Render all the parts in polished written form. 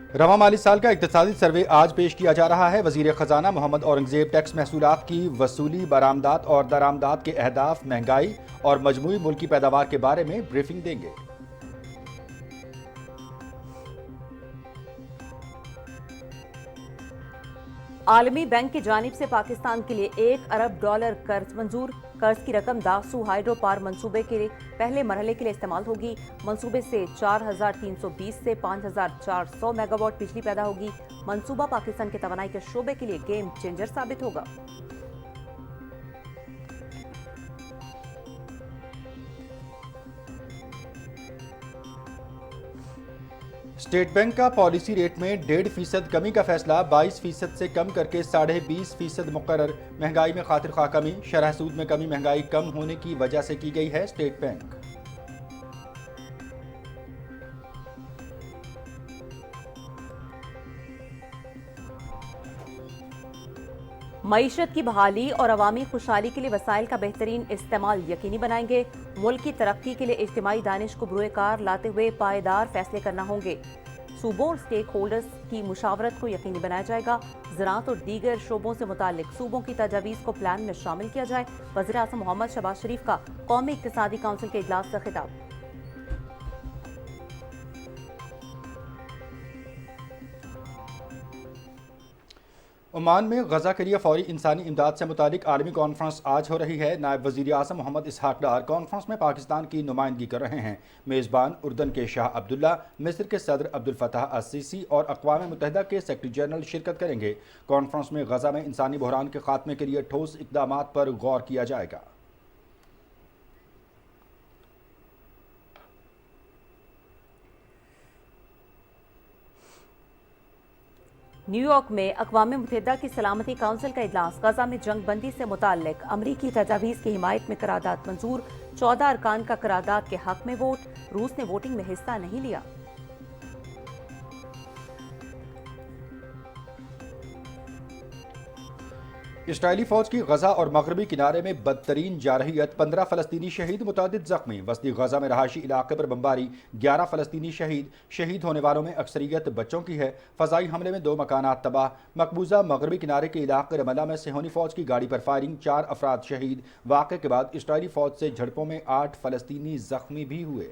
रवां माली साल का इक्तिसादी सर्वे आज पेश किया जा रहा है। वजीर खजाना मोहम्मद औरंगजेब टैक्स महसूलात की वसूली, बरामदात और दरामदात के अहदाफ, महंगाई और मजमूई मुल्की पैदावार के बारे में ब्रीफिंग देंगे। आलमी बैंक की जानिब से पाकिस्तान के लिए $1 अरब कर्ज मंजूर। कर्ज की रकम दासू हाइड्रो पावर मंसूबे के पहले मरहले के लिए इस्तेमाल होगी। मंसूबे से 4320 से 5400 मेगावाट बिजली पैदा होगी। मंसूबा पाकिस्तान के तवानाई के शोबे के लिए गेम चेंजर साबित होगा। स्टेट बैंक का पॉलिसी रेट में 1.5% कमी का फैसला 22% से कम करके 20.5% मुकर्रर। महंगाई में खातिर खा कमी, शरह सूद में कमी महंगाई कम होने की वजह से की गई है। स्टेट बैंक मईशत की बहाली और अवामी खुशहाली के लिए वसाइल का बेहतरीन इस्तेमाल यकीनी बनाएंगे। मुल्क की तरक्की के लिए इज्तिमाई दानिश को बुरुए कार लाते हुए पायदार फैसले करना होंगे। सूबों और स्टेक होल्डर्स की मुशावरत को यकीनी बनाया जाएगा। ज़राअत और दीगर शोबों से मुताल्लिक सूबों की तजावीज़ को प्लान में शामिल किया जाए। वज़ीर आज़म मोहम्मद शहबाज शरीफ का कौमी इक्तिसादी काउंसिल के इजलास से खिताब। ओमान में गजा के लिए फौरी इंसानी इमदाद से मुतालिक आलमी कॉन्फ्रेंस आज हो रही है। नायब वज़ीर आज़म मोहम्मद इसहाक डार कॉन्फ्रेंस में पाकिस्तान की नुमाइंदगी कर रहे हैं। मेज़बान उर्दन के शाह अब्दुल्ला, मिस्र के सदर अब्दुल फताह अस-सीसी और अक़वाम मुत्तहिदा के सेक्रेटरी जनरल शिरकत करेंगे। कॉन्फ्रेंस में गजा में इंसानी बहरान के खात्मे के लिए ठोस इक़दामात पर गौर किया जाएगा। न्यूयॉर्क में अक़वाम मुत्तहिदा की सलामती काउंसिल का इजलास। गजा में जंग बंदी से मुताल्लिक अमरीकी तजावीज़ की हिमायत में करारदाद मंजूर। 14 अरकान का करारदाद के हक में वोट। रूस ने वोटिंग में हिस्सा नहीं लिया। इसराइली फौज की गजा और मगरबी किनारे में बदतरीन जारहियत, 15 फ़लस्तीनी शहीद, मुतादिद ज़ख्मी। वस्ती गजा में रहायशी इलाके पर बमबारी, 11 फ़लस्तीनी शहीद। शहीद होने वालों में अक्सरियत बच्चों की है। फ़ज़ाई हमले में 2 मकानात तबाह। मकबूजा मगरबी किनारे के इलाके रमल्ला में सेहोनी फौज की गाड़ी पर फायरिंग, 4 अफराद शहीद। वाक़े के बाद इसराइली फौज से झड़पों में 8 फ़लस्तीनी ज़ख्मी भी हुए।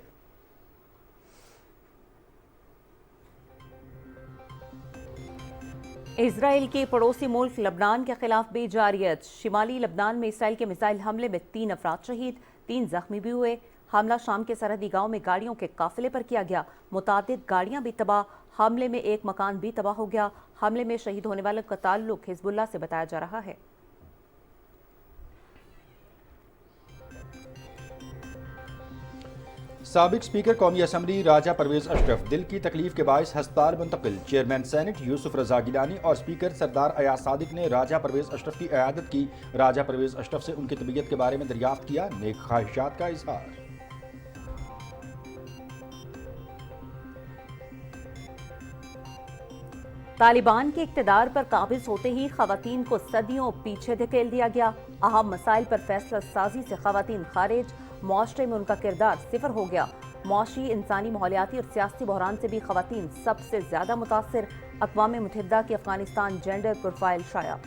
इजराइल के पड़ोसी मुल्क लबनान के खिलाफ भी जारियत। शिमाली लबनान में इसराइल के मिसाइल हमले में 3 अफराद शहीद, 3 जख्मी भी हुए। हमला शाम के सरहदी गांव में गाड़ियों के काफिले पर किया गया। मुतादिद गाड़ियां भी तबाह। हमले में 1 मकान भी तबाह हो गया। हमले में शहीद होने वालों का ताल्लुक हिजबुल्लाह से बताया जा रहा है। साबिक स्पीकर कौमी असम्बली राजा परवेज अशरफ दिल की तकलीफ के बायस हस्पताल मुंतकिल। चेयरमैन सेनेट यूसुफ रजा गिलानी और स्पीकर सरदार अयाज सादिक ने राजा परवेज अशरफ की इयादत की। राजा परवेज अशरफ से उनकी तबीयत के बारे में दरियाफ्त किया। नेक ख्वाहिशात का इजहार। तालिबान के इक्तदार पर काबिज होते ही खवातीन को सदियों पीछे धकेल दिया गया। अहम मसाइल पर फैसला साजी से खवातीन खारिज। मुआशरे में उनका किरदार सिफर हो गया। मुआशी, इंसानी, माहौलियाती और सियासी बहरान से भी खवातीन सबसे ज्यादा मुतासिर। अक़वाम मुत्तहिदा की अफगानिस्तान जेंडर प्रोफाइल शाया।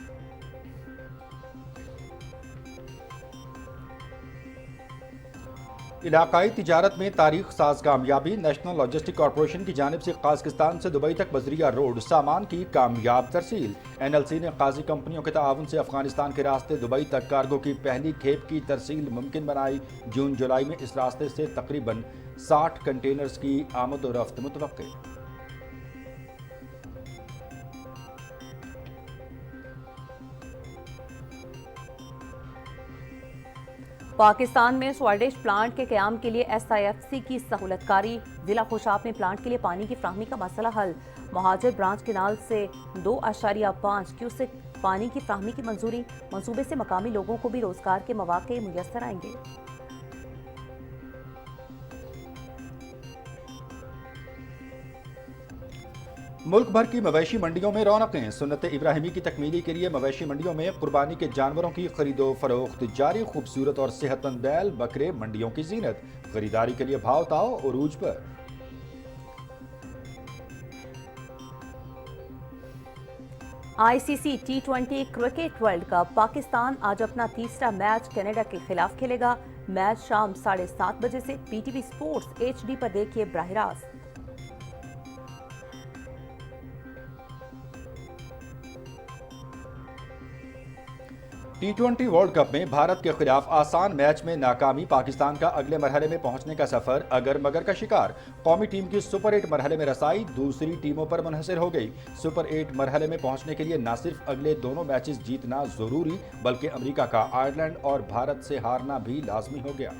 इलाकाई तिजारत में तारीख साज कामयाबी। नेशनल लॉजिस्टिक कॉरपोरेशन की जानिब से काज़किस्तान से दुबई तक बजरिया रोड सामान की कामयाब तरसील। NLC ने काजी कंपनियों के ताआवुन से अफगानिस्तान के रास्ते दुबई तक कार्गो की पहली खेप की तरसील मुमकिन बनाई। जून जुलाई में इस रास्ते से तकरीबन 60 कंटेनर्स की आमद और रफ्त मुतवक्किल। पाकिस्तान में स्वाडेश प्लांट के क़याम के लिए SIFC की सहूलतकारी। जिला खुशाब में प्लांट के लिए पानी की फ्राहमी का मसला हल। महाजर ब्रांच केनाल से 2.5 क्यूसेक पानी की फ्राहमी की मंजूरी। मंसूबे से मकामी लोगों को भी रोजगार के मौके मुयस्सर आएंगे। मुल्क भर की मवेशी मंडियों में रौनकें। सुन्नत इब्राहिमी की तकमीली के लिए मवेशी मंडियों में कुर्बानी के जानवरों की खरीदो फरोख्त जारी। खूबसूरत और सेहतमंद बैल बकरे मंडियों की जीनत। खरीदारी के लिए भाव ताव उरूज पर। ICC T20 cricket world cup Pakistan आज अपना तीसरा मैच कनाडा के खिलाफ खेलेगा। मैच शाम 7:30 बजे से पीटीवी स्पोर्ट्स HD पर देखिए बराह रास्त। T20 वर्ल्ड कप में भारत के खिलाफ आसान मैच में नाकामी पाकिस्तान का अगले मरहले में पहुंचने का सफर अगर मगर का शिकार। कौमी टीम की सुपर 8 मरहले में रसाई दूसरी टीमों पर मुनहसर हो गई। सुपर 8 मरहले में पहुंचने के लिए न सिर्फ अगले दोनों मैचेस जीतना जरूरी बल्कि अमेरिका का आयरलैंड और भारत से हारना भी लाजमी हो गया।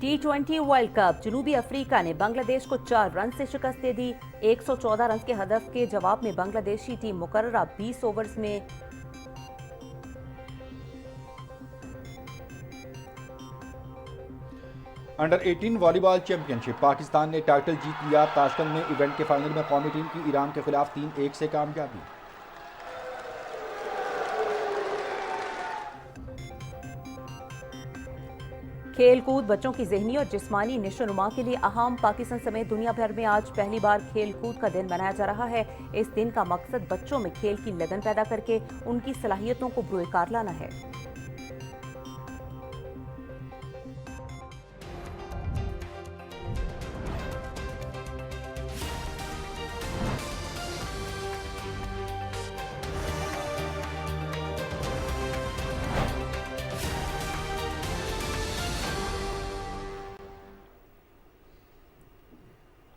T20 वर्ल्ड कप जनूबी अफ्रीका ने बांग्लादेश को 4 रन से शिकस्त दे दी। 114 रन के हदफ के जवाब में बांग्लादेशी टीम मुकर्ररा 20 ओवर्स में अंडर 18 वॉलीबॉल चैंपियनशिप पाकिस्तान ने टाइटल जीत लिया। ताशकंद में इवेंट के फाइनल में कौमी टीम की ईरान के खिलाफ 3-1 से कामयाबी। खेल कूद बच्चों की ज़हनी और जिस्मानी नशोनुमा के लिए अहम। पाकिस्तान समेत दुनिया भर में आज पहली बार खेल कूद का दिन मनाया जा रहा है। इस दिन का मकसद बच्चों में खेल की लगन पैदा करके उनकी सलाहियतों को बुरुकार लाना है।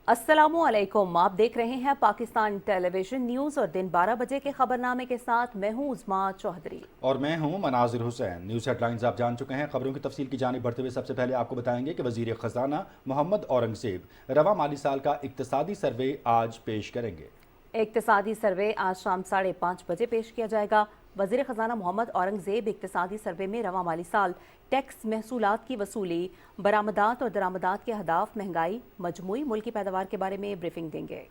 अस्सलामुअलैकुम, आप देख रहे हैं पाकिस्तान टेलीविजन न्यूज और दिन 12 बजे के खबरनामे के साथ मैं हूं उस्मा चौधरी और मैं हूं मनाजिर हुसैन। न्यूज हेडलाइंस आप जान चुके हैं। खबरों की तफसील की जानिब बढ़ते हुए सबसे पहले आपको बताएंगे कि वजीर खजाना मोहम्मद औरंगजेब रवा माली साल का इक्तिसादी सर्वे आज पेश करेंगे। इक्तिसादी सर्वे आज शाम 5:30 बजे पेश किया जाएगा। वजीर खजाना मोहम्मद औरंगजेब इक्तिसादी सर्वे में रवा माली साल टैक्स महसूलात की वसूली, बरामदात और दरामदात के अहदाफ, महंगाई, मजमूई मुल्की पैदावार के बारे में ब्रीफिंग देंगे।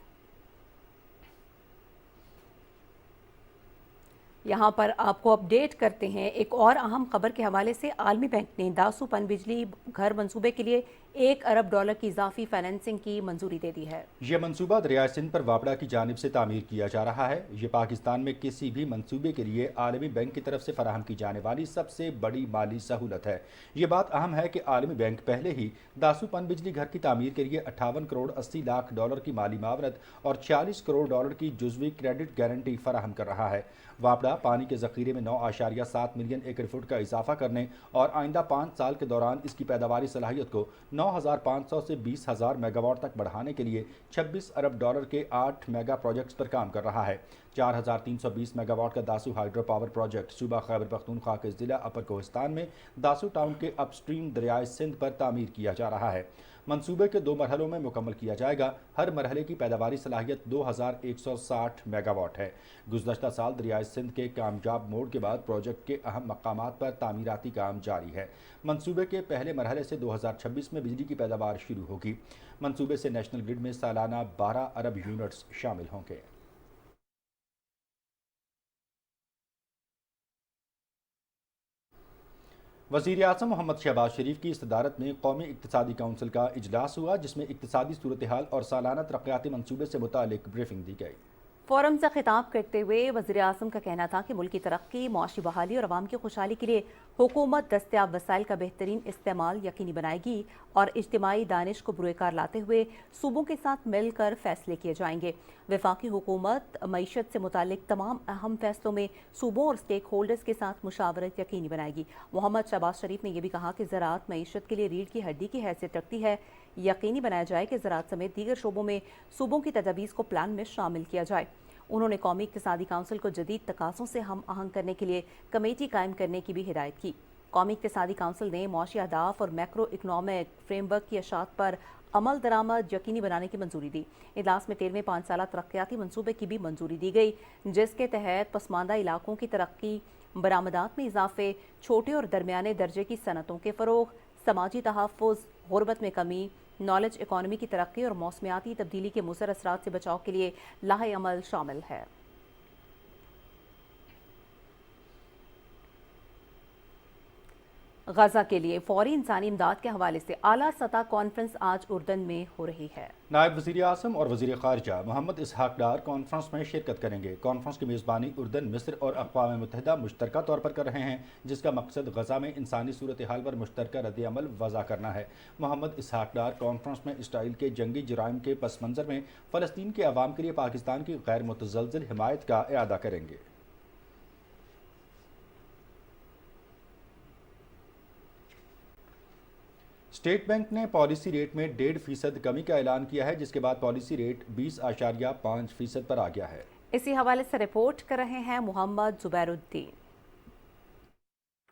यहाँ पर आपको अपडेट करते हैं एक और अहम खबर के हवाले से। आलमी बैंक ने दासू पनबिजली घर मंसूबे के लिए $1 अरब की इजाफी फाइनेंसिंग की मंजूरी दे दी है। ये मंसूबा दरियाए सिंध पर वापडा की जानिब से तामीर किया जा रहा है। ये पाकिस्तान में किसी भी मंसूबे के लिए आलमी बैंक की तरफ से फराहम की जाने वाली सबसे बड़ी माली सहूलत है। ये बात अहम है कि आलमी बैंक पहले ही दासू पनबिजली घर की तामीर के लिए $58 करोड़ 80 लाख की माली मावनत और $40 करोड़ की जुज़वी क्रेडिट गारंटी फराहम कर रहा है। वापडा पानी के ज़ख़ीरे में 9.7 मिलियन एकड़ फुट का इजाफा करने और आइंदा 5 साल के दौरान इसकी पैदावारी सलाहियत को 9,500 से 20,000 मेगावाट तक बढ़ाने के लिए $26 अरब के 8 मेगा प्रोजेक्ट्स पर काम कर रहा है। 4,320 मेगावाट का दासू हाइड्रो पावर प्रोजेक्ट सूबा खैबर पख्तूनख्वा के ज़िला अपर कोहिस्तान में दासू टाउन के अपस्ट्रीम दरियाए सिंध पर तामीर किया जा रहा है। मंसूबे के 2 मरहलों में मुकम्मल किया जाएगा। हर मरहले की पैदावारी सलाहियत 2,160 मेगावाट है। गुज़श्ता साल दरियाए सिंध के कामयाब मोड़ के बाद प्रोजेक्ट के अहम मकामात पर तामीराती काम जारी है। मंसूबे के पहले मरहले से 2026 में बिजली की पैदावार शुरू होगी। मंसूबे से नेशनल ग्रिड में सालाना 12 अरब यूनिट्स शामिल होंगे। वज़ीर आज़म मोहम्मद शहबाज शरीफ की सदारत में कौमी इक्तिसादी काउंसिल का इजलास हुआ, जिसमें इक्तिसादी सूरत हाल और सालाना तरक्याती मंसूबे से मुतालिक ब्रीफिंग दी गई। फोरम से खिताब करते हुए वज़ीर आज़म का कहना था कि मुल्क की तरक्की, मुआशी बहाली और अवाम की खुशहाली के लिए हुकूमत दस्तयाब वसाइल का बेहतरीन इस्तेमाल यकीनी बनाएगी और इज्तिमाई दानिश को बुरुकार लाते हुए सूबों के साथ मिलकर फैसले किए जाएंगे। वफाकी हुकूमत मईशत से मुतालिक तमाम अहम फैसलों में सूबों और स्टेक होल्डर्स के साथ मुशावरत यकीनी बनाएगी। मोहम्मद शहबाज शरीफ ने यह भी कहा कि ज़राअत मईशत के लिए रीढ़ की हड्डी की हैसियत रखती है। यकीनी बनाया जाए कि ज़राअत समेत दीगर शोबों में सूबों की तजावीज़ को प्लान में शामिल किया जाए। उन्होंने कौमी इक्तिसादी काउंसिल को जदीद तकाज़ों से हम आहंग करने के लिए कमेटी कायम करने की भी हिदायत की। कौमी इक्तिसादी काउंसिल ने मुआशी अहदाफ और मैक्रो इकनॉमिक फ्रेमवर्क की अशात पर अमल दरामद यकीनी बनाने की मंजूरी दी। इजलास में 13वें 5 साला तरक्याती मंसूबे की भी मंजूरी दी गई, जिसके तहत पसमानदा इलाकों की तरक्की, बरामदात में इजाफे, छोटे और दरमियाने दर्जे की सनतों के फ़रोग, समाजी तहफ़्फ़ुज़, गुर्बत में कमी, नॉलेज इकॉनमी की तरक्की और मौसमियाती तब्दीली के मुसर असरात से बचाव के लिए लाहे अमल शामिल है। غزہ کے لیے فوری انسانی امداد کے حوالے سے اعلیٰ سطح کانفرنس آج اردن میں ہو رہی ہے۔ نائب وزیر اعظم اور وزیر خارجہ محمد اسحاق ڈار کانفرنس میں شرکت کریں گے۔ کانفرنس کی میزبانی اردن، مصر اور اقوام متحدہ مشترکہ طور پر کر رہے ہیں، جس کا مقصد غزہ میں انسانی صورتحال پر مشترکہ رد عمل وضع کرنا ہے۔ محمد اسحاق ڈار کانفرنس میں اسرائیل کے جنگی جرائم کے پس منظر میں فلسطین کے عوام کے لیے پاکستان کی غیر متزلزل حمایت کا اعادہ کریں گے۔ اسٹیٹ بینک نے پالیسی ریٹ میں 1.5% کمی کا اعلان کیا ہے، جس کے بعد پالیسی ریٹ 20.5% پر آ گیا ہے۔ اسی حوالے سے رپورٹ کر رہے ہیں محمد زبیر الدین۔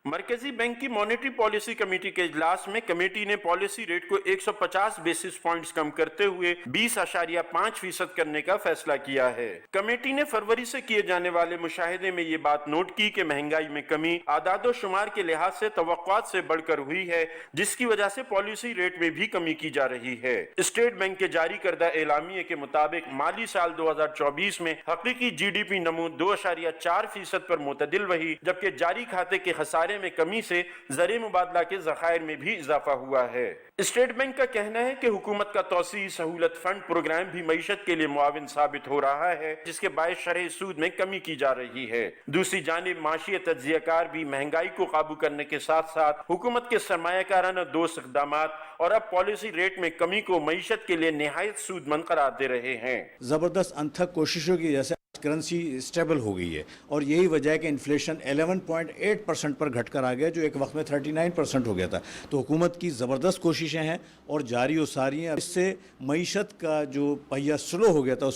مرکزی بینک کی مانیٹری پالیسی کمیٹی کے اجلاس میں کمیٹی نے پالیسی ریٹ کو 150 بیسس پوائنٹس کم کرتے ہوئے 20.5% کرنے کا فیصلہ کیا ہے۔ کمیٹی نے فروری سے کیے جانے والے مشاہدے میں یہ بات نوٹ کی کہ مہنگائی میں کمی اعداد و شمار کے لحاظ سے توقعات سے بڑھ کر ہوئی ہے، جس کی وجہ سے پالیسی ریٹ میں بھی کمی کی جا رہی ہے۔ اسٹیٹ بینک کے جاری کردہ اعلامیے کے مطابق مالی سال 2024 میں حقیقی جی ڈی پی نمو 2.4% پر معتدل رہی، جبکہ جاری کھاتے کے خسارے میں کمی سے زر مبادلہ کے ذخائر میں بھی اضافہ ہوا ہے۔ اسٹیٹ بینک کا کہنا ہے کہ حکومت کا توسیعی سہولت فنڈ پروگرام بھی معیشت کے لیے معاون ثابت ہو رہا ہے، جس کے باعث شرح سود میں کمی کی جا رہی ہے۔ دوسری جانب معاشی تجزیہ کار بھی مہنگائی کو قابو کرنے کے ساتھ ساتھ حکومت کے سرمایہ کارانہ دوست اقدامات اور اب پالیسی ریٹ میں کمی کو معیشت کے لیے نہایت سود مند قرار دے رہے ہیں۔ زبردست انتھک کوششوں کی وجہ سے کرنسی اسٹیبل ہو گئی ہے، اور یہی وجہ ہے کہ انفلیشن 11.8% پر گھٹ کر آ گیا، جو ایک وقت میں 39% ہو گیا تھا۔ تو حکومت کی زبردست کوششیں ہیں اور جاری و ساری ہیں۔ اس سے معیشت کا جو پہیہ سلو ہو گیا تھا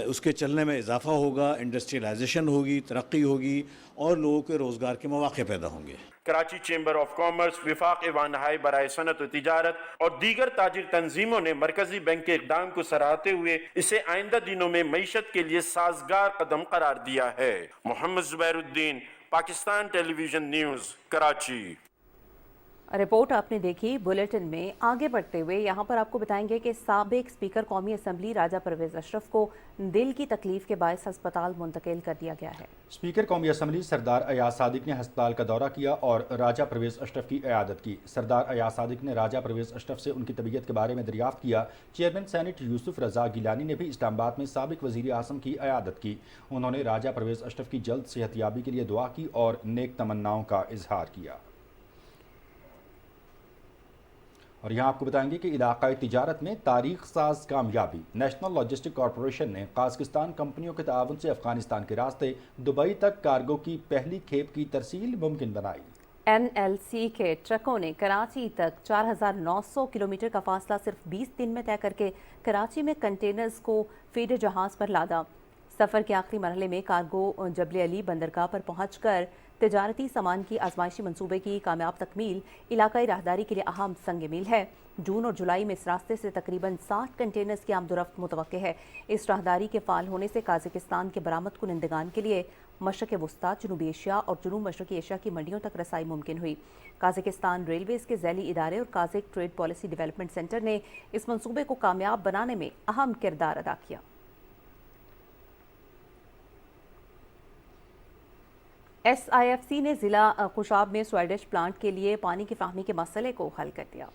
اس کے چلنے میں اضافہ ہوگا، انڈسٹریلائزیشن ہوگی، ترقی ہوگی اور لوگوں کے روزگار کے مواقع پیدا ہوں گے۔ کراچی چیمبر آف کامرس، وفاق ایوان نہائی برائے صنعت و تجارت اور دیگر تاجر تنظیموں نے مرکزی بینک کے اقدام کو سراہتے ہوئے اسے آئندہ دنوں میں معیشت کے لیے سازگار قدم قرار دیا ہے۔ محمد زبیر الدین، پاکستان ٹیلی ویژن نیوز، کراچی۔ رپورٹ آپ نے دیکھی۔ بلیٹن میں آگے بڑھتے ہوئے یہاں پر آپ کو بتائیں گے کہ سابق اسپیکر قومی اسمبلی راجہ پرویز اشرف کو دل کی تکلیف کے باعث ہسپتال منتقل کر دیا گیا ہے۔ اسپیکر قومی اسمبلی سردار ایاز صادق نے ہسپتال کا دورہ کیا اور راجہ پرویز اشرف کی عیادت کی۔ سردار ایاز صادق نے راجہ پرویز اشرف سے ان کی طبیعت کے بارے میں دریافت کیا۔ چیئرمین سینٹ یوسف رضا گیلانی نے بھی اسلام آباد میں سابق وزیر اعظم کی عیادت کی۔ انہوں نے راجہ پرویز اشرف کی جلد صحت یابی کے لیے دعا کی اور نیک تمناؤں کا اظہار کیا۔ اور یہاں آپ کو بتائیں گے کہ علاقائی تجارت میں تاریخ ساز کامیابی۔ نیشنل لاجسٹک کارپوریشن نے قازقستان کمپنیوں کے تعاون سے افغانستان کے راستے دبئی تک کارگو کی پہلی کھیپ کی ترسیل ممکن بنائی۔ NLC کے ٹرکوں نے کراچی تک 4900 کلومیٹر کا فاصلہ صرف 20 دن میں طے کر کے کراچی میں کنٹینرز کو فیڈر جہاز پر لادا۔ سفر کے آخری مرحلے میں کارگو جبل علی بندرگاہ پر پہنچ کر تجارتی سامان کی آزمائشی منصوبے کی کامیاب تکمیل علاقائی راہداری کے لیے اہم سنگ میل ہے۔ جون اور جولائی میں اس راستے سے تقریباً 60 کنٹینرز کی آمد و رفت متوقع ہے۔ اس راہداری کے فعال ہونے سے قازقستان کے برآمد کنندگان کے لیے مشرق وسطیٰ، جنوبی ایشیا اور جنوب مشرقی ایشیا کی منڈیوں تک رسائی ممکن ہوئی۔ قازقستان ریلویز کے ذیلی ادارے اور قازق ٹریڈ پالیسی ڈیولپمنٹ سینٹر نے اس منصوبے کو کامیاب بنانے میں اہم کردار ادا کیا۔ SIFC نے ضلع خوشاب میں سویڈش پلانٹ کے لیے پانی کی فراہمی کے مسئلے کو حل کر دیا۔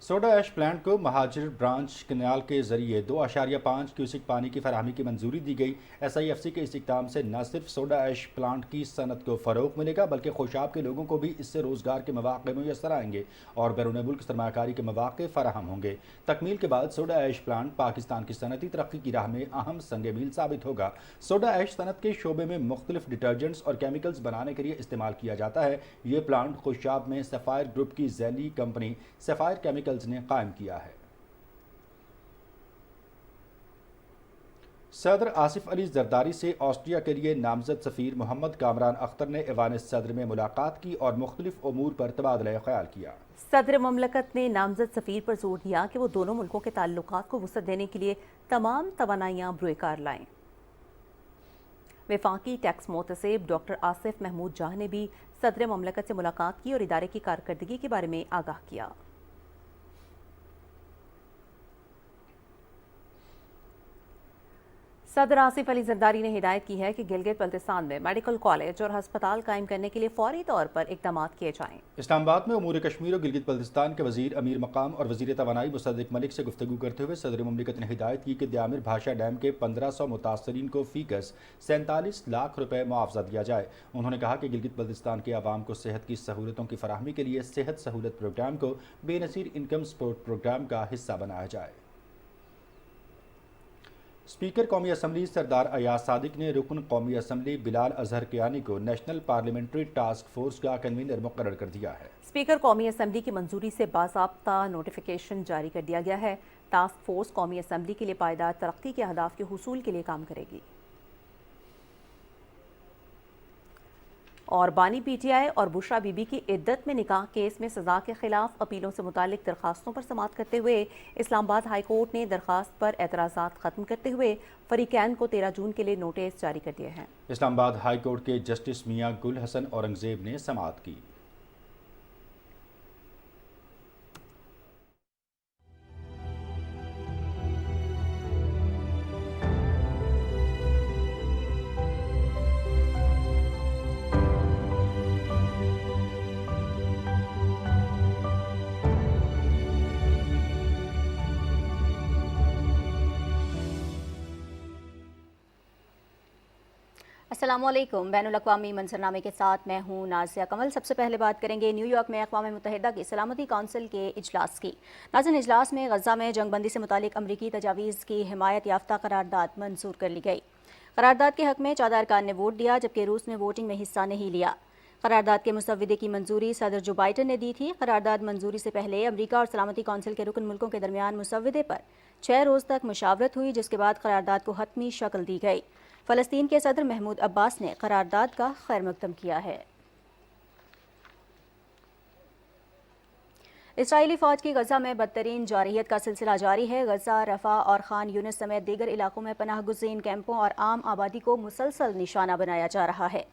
سوڈا ایش پلانٹ کو مہاجر برانچ کینال کے ذریعے 2.5 کیوسک پانی کی فراہمی کی منظوری دی گئی۔ SIFC کے اس اقدام سے نہ صرف سوڈا ایش پلانٹ کی صنعت کو فروغ ملے گا، بلکہ خوشاب کے لوگوں کو بھی اس سے روزگار کے مواقع میسر آئیں گے اور بیرون ملک سرمایہ کاری کے مواقع فراہم ہوں گے۔ تکمیل کے بعد سوڈا ایش پلانٹ پاکستان کی صنعتی ترقی کی راہ میں اہم سنگ میل ثابت ہوگا۔ سوڈا ایش صنعت کے شعبے میں مختلف ڈٹرجنٹس اور کیمیکلز بنانے کے لیے استعمال کیا جاتا ہے۔ یہ پلانٹ خوشاب میں سفائر گروپ کی ذیلی کمپنی سفائر کیمیکلز نے قائم کیا ہے۔ صدر آصف علی زرداری سے آسٹریا کے لیے نامزد سفیر محمد کامران اختر نے ایوان صدر میں ملاقات کی اور مختلف امور پر تبادلہ خیال کیا۔ صدر مملکت نے نامزد سفیر پر زور دیا کہ وہ دونوں ملکوں کے تعلقات کو وسعت دینے کے لیے تمام توانائیاں بروئے کار لائیں۔ وفاقی ٹیکس محتسب ڈاکٹر آصف محمود جاہ نے بھی صدر مملکت سے ملاقات کی اور ادارے کی کارکردگی کے بارے میں آگاہ کیا۔ सदर आसिफ अली जरदारी ने हिदायत की है कि गिलगित बल्तिस्तान में मेडिकल कॉलेज और हस्पताल कायम करने के लिए फौरी तौर पर इक़दामात किए जाएं। इस्लामाबाद में उमूर कश्मीर और गिलगित बल्तिस्तान के वज़ीर अमीर मकाम और वज़ीर तवानाई मुसद्दिक मलिक से गुफ्तगू करते हुए सदर मुमलिकत ने हिदायत की कि द्यामिर भाषा डैम के 1500 मुतासरीन को फ़ीकस 47 लाख रुपए मुआवजा दिया जाए। उन्होंने कहा कि गिलगित बल्तिस्तान के आवाम को सेहत की सहूलतों की फराहमी के लिए सेहत सहूलत प्रोग्राम को बेनज़ीर इनकम सपोर्ट प्रोग्राम का हिस्सा बनाया जाए। स्पीकर कौमी असम्बली सरदार अयाज सादिक ने रुकन कौमी असम्बली बिलाल अजहर कियानी को नेशनल पार्लियामेंट्री टास्क फोर्स का कन्वीनर मुकर्रर कर दिया है। स्पीकर कौमी असम्बली की मंजूरी से बाज़ाब्ता नोटिफिकेशन जारी कर दिया गया है। टास्क फोर्स कौमी असम्बली के लिए पायदार तरक्की के अहदाफ के हुसूल के लिए काम करेगी। और बानी पीटीआई और बुशरा बीबी की इद्दत में निकाह केस में सजा के खिलाफ अपीलों से मुतालिक दरखास्तों पर समाअत करते हुए इस्लामाबाद हाई कोर्ट ने दरखास्त पर एतराज़ात खत्म करते हुए फरीकैन को 13 जून के लिए नोटिस जारी कर दिए हैं। इस्लामाबाद हाई कोर्ट के जस्टिस मियां गुल हसन औरंगजेब ने समाअत की। अस्सलामुअलैकुम। बैनुल-अक़वामी मंजरनामे के साथ मैं हूँ नाज़िया कमल। सबसे पहले बात करेंगे न्यूयॉर्क में अक़वाम मुत्तहिदा की सलामती कौंसिल के इजलास की। नाज़रीन, इजलास में गज़ा में जंगबंदी से मुतालिक अमरीकी तजावीज़ की हिमायत याफ्ता करारदाद मंजूर कर ली गई। करारदाद के हक़ में 14 अरकान ने वोट दिया, जबकि रूस ने वोटिंग में हिस्सा नहीं लिया। करारदाद के मुसव्विदे की मंजूरी सदर जो बाइडन ने दी थी। करारदाद मंजूरी से पहले अमरीका और सलामती कौंसिल के रुकन मुल्कों के दरमियान मुसव्विदे पर 6 रोज़ तक मुशावरत हुई, जिसके बाद करारदाद को हतमी शक्ल दी गई। फ़लस्तीन के सदर महमूद अब्बास ने करारदाद का खैर मकदम किया है। इसराइली फ़ौज की गज़ा में बदतरीन जारहियत का सिलसिला जारी है। गज़ा, रफ़ा और खान यूनिस समेत दीगर इलाकों में पनाह गुज़ीन कैंपों और आम आबादी को मुसलसल निशाना बनाया जा रहा है।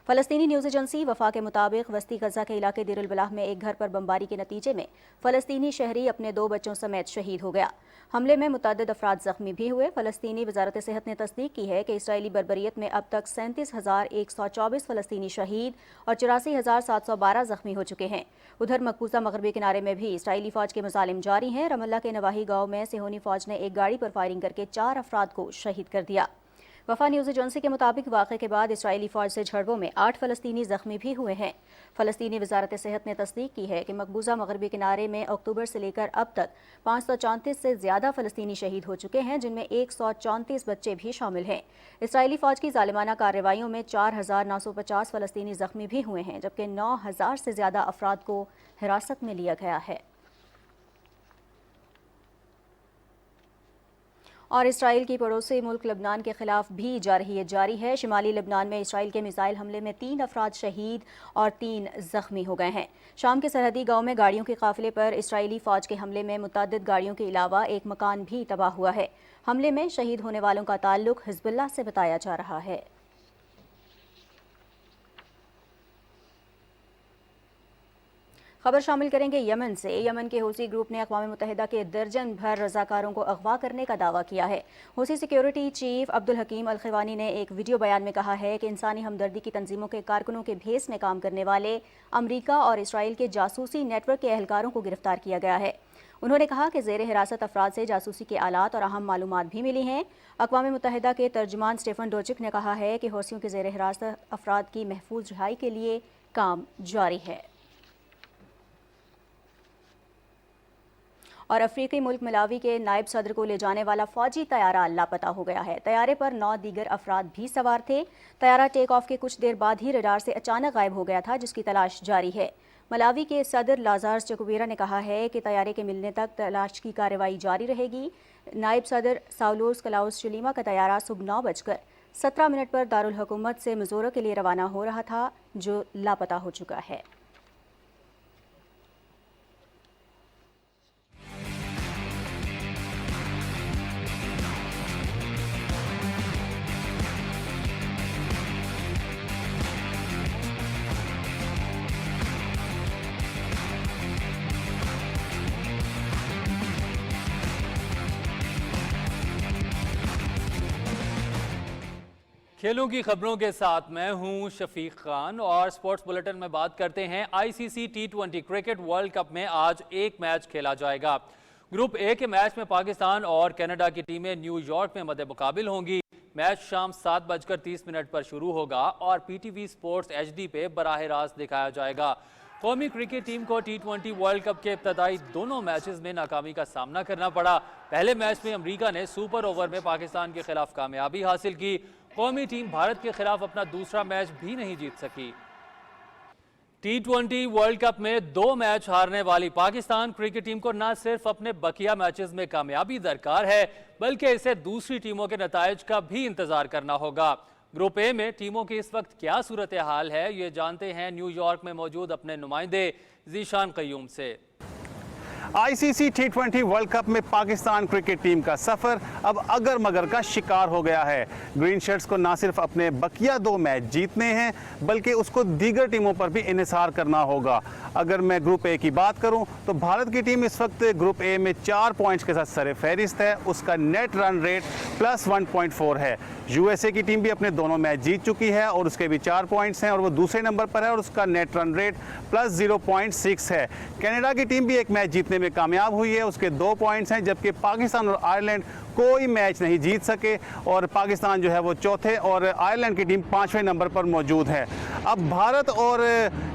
फ़लस्तीनी न्यूज़ एजेंसी वफ़ा के मुताबिक वस्ती गज़ा के इलाके देर अल-बलाह में एक घर पर बमबारी के नतीजे में फ़लस्तीनी शहरी अपने 2 बच्चों समेत शहीद हो गया। हमले में मुतअद्दिद अफराद ज़ख्मी भी हुए। फ़लस्तीनी वज़ारत सेहत ने तस्दीक की है कि इसराइली बर्बरियत में अब तक 37,124 फ़लस्तीनी शहीद और 84,712 ज़ख्मी हो चुके हैं। उधर मकबूजा मगरबी किनारे में भी इसराइली फ़ौज के मज़ालिम जारी हैं। रमल्ला के नवाही गाँव में सिहोनी फ़ौज ने एक गाड़ी पर फायरिंग करके 4 अफराद को शहीद कर दिया। वफ़ा न्यूज़ एजेंसी के मुताबिक वाक़े के बाद इसराइली फ़ौज से झड़पों में 8 फ़लस्तीनी ज़ख्मी भी हुए हैं। फ़लस्तीनी वज़ारत सेहत ने तस्दीक की है कि मकबूजा मगरबी किनारे में अक्टूबर से लेकर अब तक 534 से ज़्यादा फ़लस्तीनी शहीद हो चुके हैं, जिनमें 134 बच्चे भी शामिल हैं। इसराइली फ़ौज की ज़ालिमाना कार्रवाइयों में 4,950 फ़लस्तीनी ज़ख्मी भी हुए हैं, जबकि 9,000 से ज़्यादा अफराद को हिरासत में लिया गया है। और इसराइल की पड़ोसी मुल्क लबनान के खिलाफ भी जारहियत जारी है। शिमाली लबनान में इसराइल के मिसाइल हमले में 3 अफराद शहीद और 3 ज़ख्मी हो गए हैं। शाम के सरहदी गांव में गाड़ियों के काफिले पर इसराइली फ़ौज के हमले में मुतअद्दिद गाड़ियों के अलावा एक मकान भी तबाह हुआ है। हमले में शहीद होने वालों का ताल्लुक हिज़्बुल्लाह से बताया जा रहा है। खबर शामिल करेंगे यमन से। यमन के हूसी ग्रुप ने अक़वाम मुत्तहिदा के दर्जन भर रज़ाकारों को अगवा करने का दावा किया है। हूसी सिक्योरिटी चीफ अब्दुल हकीम अल खवानी ने एक वीडियो बयान में कहा है कि इंसानी हमदर्दी की तंजीमों के कारकुनों के भेस में काम करने वाले अमरीका और इसराइल के जासूसी नेटवर्क के एहलकारों को गिरफ्तार किया गया है। उन्होंने कहा कि ज़ेर हिरासत अफराद से जासूसी के आलात और अहम मालूमात भी मिली हैं। अक़वाम मुत्तहिदा के तर्जुमान स्टेफन डोचिक ने कहा है कि हौसियों के ज़ेर हिरासत अफराद की महफूज रिहाई के लिए काम जारी है। और अफ्रीकी मुल्क मलावी के नायब सदर को ले जाने वाला फौजी तैयारा लापता हो गया है। तैयारे पर 9 दीगर अफराद भी सवार थे। तैयारा टेक ऑफ के कुछ देर बाद ही रडार से अचानक गायब हो गया था, जिसकी तलाश जारी है। मलावी के सदर लाजारस चकुवेरा ने कहा है कि तैयारे के मिलने तक तलाश की कार्रवाई जारी रहेगी। नायब सदर साउलोस क्लाउस चिलीमा का तैयारा सुबह 9:17 पर दारुल हुकूमत से मिज़ोरो के लिए रवाना हो रहा था, जो लापता हो चुका है। کھیلوں کی خبروں کے ساتھ میں ہوں شفیق خان اور سپورٹس بلیٹن میں بات کرتے ہیں آئی سی سی T20 کرکٹ ورلڈ کپ میں آج ایک میچ کھیلا جائے گا۔ گروپ اے کے میچ میں پاکستان اور کینیڈا کی ٹیمیں نیو یارک میں مد مقابل ہوں گی۔ میچ شام 7:30 پر شروع ہوگا اور پی ٹی وی سپورٹس HD پہ براہ راست دکھایا جائے گا۔ قومی کرکٹ ٹیم کو T20 ورلڈ کپ کے ابتدائی دونوں میچز میں ناکامی کا سامنا کرنا پڑا۔ پہلے میچ میں امریکہ نے سپر اوور میں پاکستان کے خلاف کامیابی حاصل کی۔ قومی ٹیم بھارت کے خلاف اپنا دوسرا میچ بھی نہیں جیت سکی۔ T20 ورلڈ کپ میں 2 میچ ہارنے والی پاکستان کرکٹ ٹیم کو نہ صرف اپنے بقیہ میچز میں کامیابی درکار ہے بلکہ اسے دوسری ٹیموں کے نتائج کا بھی انتظار کرنا ہوگا۔ گروپ اے میں ٹیموں کی اس وقت کیا صورتحال ہے یہ جانتے ہیں نیو یارک میں موجود اپنے نمائندے ذیشان قیوم سے۔ آئی سی سی T20 ورلڈ کپ میں پاکستان کرکٹ ٹیم کا سفر اب اگر مگر کا شکار ہو گیا ہے۔ گرین شرٹس کو نہ صرف اپنے بقیہ 2 میچ جیتنے ہیں بلکہ اس کو دیگر ٹیموں پر بھی انحصار کرنا ہوگا۔ اگر میں گروپ اے کی بات کروں تو بھارت کی ٹیم اس وقت گروپ اے میں 4 پوائنٹس کے ساتھ سر فہرست ہے۔ اس کا نیٹ رن ریٹ +1.4 ہے۔ یو ایس اے کی ٹیم بھی اپنے دونوں میچ جیت چکی ہے اور اس کے بھی 4 پوائنٹس ہیں اور وہ دوسرے نمبر پر ہے اور اس کا نیٹ رن ریٹ +0.6 ہے۔ کینیڈا کی ٹیم بھی ایک میچ جیتنے میں کامیاب ہوئی ہے، اس کے 2 پوائنٹس ہیں، جبکہ پاکستان اور آئرلینڈ کوئی میچ نہیں جیت سکے اور پاکستان جو ہے وہ 4تھے اور آئرلینڈ کی ٹیم 5ویں نمبر پر موجود ہے۔ اب بھارت اور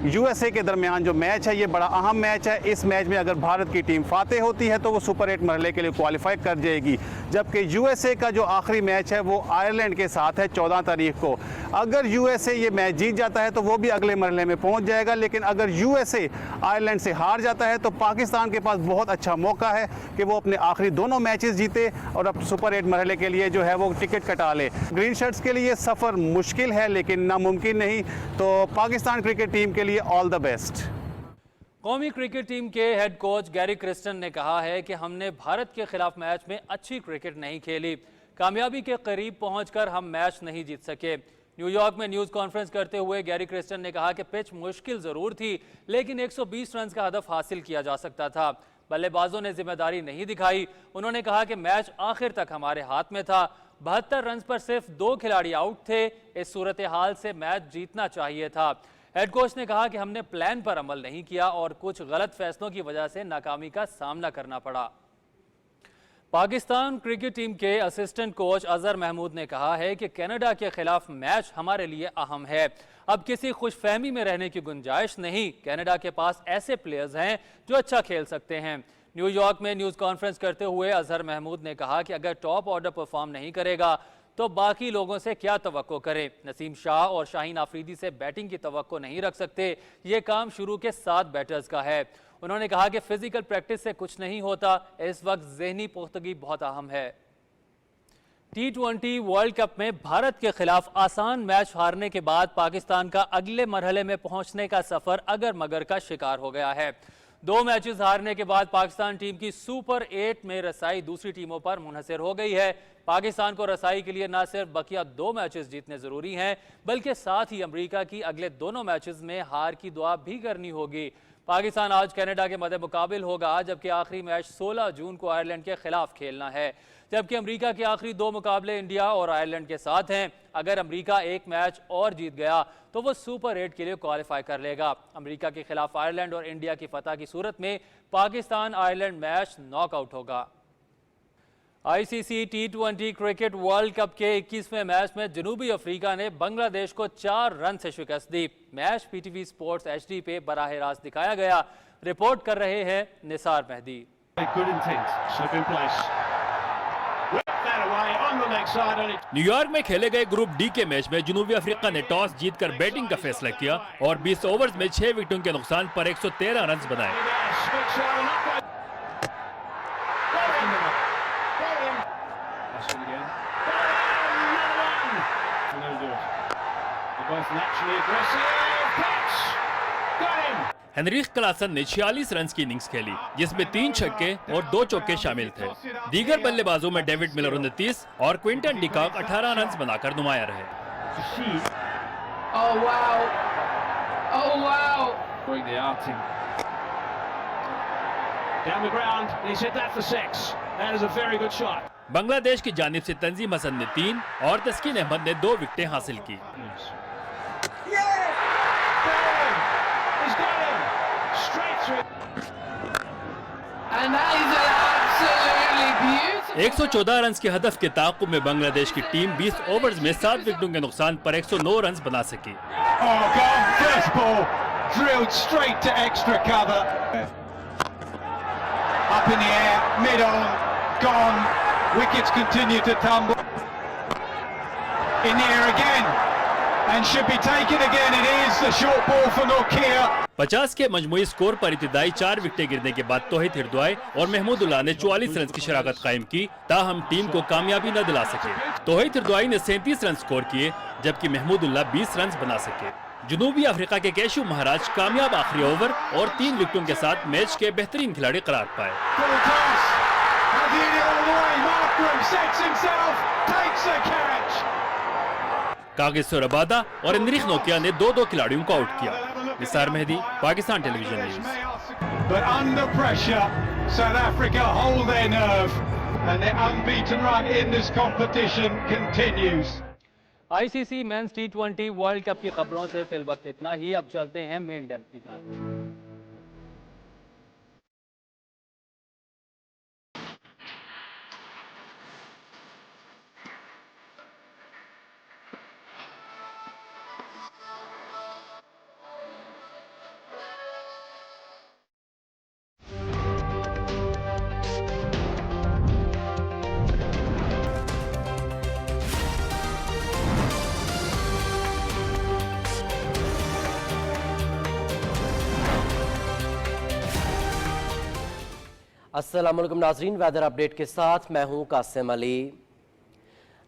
یو ایس اے کے درمیان جو میچ ہے یہ بڑا اہم میچ ہے۔ اس میچ میں اگر بھارت کی ٹیم فاتح ہوتی ہے تو وہ سپر 8 مرحلے کے لیے کوالیفائی کر جائے گی، جبکہ یو ایس اے کا جو آخری میچ ہے وہ آئرلینڈ کے ساتھ ہے 14 تاریخ کو۔ اگر یو ایس اے یہ میچ جیت جاتا ہے تو وہ بھی اگلے مرحلے میں پہنچ جائے گا، لیکن اگر یو ایس اے آئرلینڈ سے ہار جاتا ہے تو پاکستان کے پاس بہت اچھا موقع ہے کہ وہ اپنے آخری دونوں میچز جیتے اور اب سپر 8 مرحلے کے لیے جو ہے وہ ٹکٹ کٹا لے۔ گرین شرٹس کے لیے سفر مشکل ہے لیکن ناممکن نہیں، تو پاکستان کرکٹ ٹیم کے لیے آل دا بیسٹ۔ قومی کرکٹ ٹیم کے ہیڈ کوچ گیری کرسٹن نے کہا ہے کہ ہم نے بھارت کے خلاف میچ میں اچھی کرکٹ نہیں کھیلی، کامیابی کے قریب پہنچ کر ہم میچ نہیں جیت سکے۔ نیو یارک میں نیوز کانفرنس کرتے ہوئے گیری کرسٹن نے کہا کہ پچ مشکل ضرور تھی لیکن 120 رنز کا ہدف حاصل کیا جا سکتا تھا۔ بلے بازوں نے ذمہ داری نہیں دکھائی۔ انہوں نے کہا کہ میچ آخر تک ہمارے ہاتھ میں تھا، 72 رنز پر صرف 2 کھلاڑی آؤٹ تھے، اس صورتحال سے میچ جیتنا چاہیے تھا۔ ہیڈ کوچ نے کہا کہ ہم نے پلان پر عمل نہیں کیا اور کچھ غلط فیصلوں کی وجہ سے ناکامی کا سامنا کرنا پڑا۔ پاکستان کرکٹ ٹیم کے اسسٹنٹ کوچ اظہر محمود نے کہا ہے کہ کینیڈا کے خلاف میچ ہمارے لیے اہم ہے، اب کسی خوش فہمی میں رہنے کی گنجائش نہیں، کینیڈا کے پاس ایسے پلیئرز ہیں جو اچھا کھیل سکتے ہیں۔ نیو یارک میں نیوز کانفرنس کرتے ہوئے اظہر محمود نے کہا کہ اگر ٹاپ آرڈر پرفارم نہیں کرے گا تو باقی لوگوں سے کیا توقع کرے، نسیم شاہ اور شاہین آفریدی سے بیٹنگ کی توقع نہیں رکھ سکتے، یہ کام شروع کے 7 بیٹرز کا ہے۔ انہوں نے کہا کہ فزیکل پریکٹس سے کچھ نہیں ہوتا، اس وقت ذہنی پختگی بہت اہم ہے۔ T20 ورلڈ کپ میں بھارت کے خلاف آسان میچ ہارنے کے بعد پاکستان کا اگلے مرحلے میں پہنچنے کا سفر اگر مگر کا شکار ہو گیا ہے۔ 2 میچز ہارنے کے بعد پاکستان ٹیم کی سپر 8 میں رسائی دوسری ٹیموں پر منحصر ہو گئی ہے۔ پاکستان کو رسائی کے لیے نہ صرف بقیہ 2 میچز جیتنے ضروری ہیں بلکہ ساتھ ہی امریکہ کی اگلے دونوں میچز میں ہار کی دعا بھی کرنی ہوگی۔ پاکستان آج کینیڈا کے مد مقابل ہوگا جبکہ آخری میچ 16 جون کو آئرلینڈ کے خلاف کھیلنا ہے، جبکہ امریکہ کے آخری 2 مقابلے انڈیا اور آئرلینڈ کے ساتھ ہیں۔ اگر امریکہ ایک میچ اور جیت گیا تو وہ سپر 8 کے لیے کوالیفائی کر لے گا۔ امریکہ کے خلاف آئرلینڈ اور انڈیا کی فتح کی صورت میں Pakistan Ireland match knock out ہوگا۔ آئی سی سی T20 کرکٹ ورلڈ کپ کے 21ویں میچ میں جنوبی افریقہ نے بنگلہ دیش کو 4 رن سے شکست دی۔ Match P T V sports HD پہ براہ راست دکھایا گیا۔ رپورٹ کر رہے ہیں نثار مہدی۔ نیو یارک میں کھیلے گئے گروپ ڈی کے میچ میں جنوبی افریقہ نے ٹاس جیت کر بیٹنگ کا فیصلہ کیا اور 20 اوورز میں 6 وکٹوں کے نقصان پر 113 رنز بنائے۔ ہنریخ کلاسن نے 46 رنز کی اننگز کھیلی جس میں 3 چھکے اور 2 چوکے شامل تھے۔ دیگر بلے بازوں میں ڈیوڈ ملر 29 اور کوئنٹن ڈیکاک 18 رنز بنا کر نمایاں رہے۔ Down the ground, he's hit that for 6. That is a very good shot. Bangladesh की जानिब से तंजीम हसन ने 3 और तस्कीन अहमद ने 2 विकेटें हासिल की। And that is an absolutely beautiful. 114 run के हदफ के ताक़ुब में बांग्लादेश की टीम 20 ओवर्स में 7 विकेटों के नुकसान पर 109 रन बना सकी। Oh, gone. First ball drilled straight to extra cover. Up in the air, mid on, gone. Wickets continue to tumble. In the air again, and should be taken again. It is the short ball for Nokia. 50 के मजमूई score पर इब्तिदाई 4 विकेटें गिरने के बाद तौहीद हिरदवाई और महमूदुल्लाह ने 44 run की शराकत कायम की, ताहम टीम को कामयाबी न दिला सके। तौहीद हिरदवाई ने 37 रन स्कोर किए, जबकि महमूदुल्लाह 20 रन बना सके। जनूबी अफ्रीका के कैशु महाराज कामयाब आखिरी ओवर और 3 विकेटों के साथ मैच के बेहतरीन खिलाड़ी करार पाए। कागिसो रबादा और एनरिक नोकिया ने 2-2 खिलाड़ियों को आउट किया। Nisar Mehdi, Pakistan television news. But under pressure, South Africa hold their nerve, and their unbeaten run in this competition continues. ICC men's T20 world cup की खबरों से फिल वक्त इतना ही। अब चलते हैं मेन डेप्थ की तरफ। अस्सलाम वालेकुम नाजरीन, वेदर अपडेट के साथ मैं हूं कासिम अली।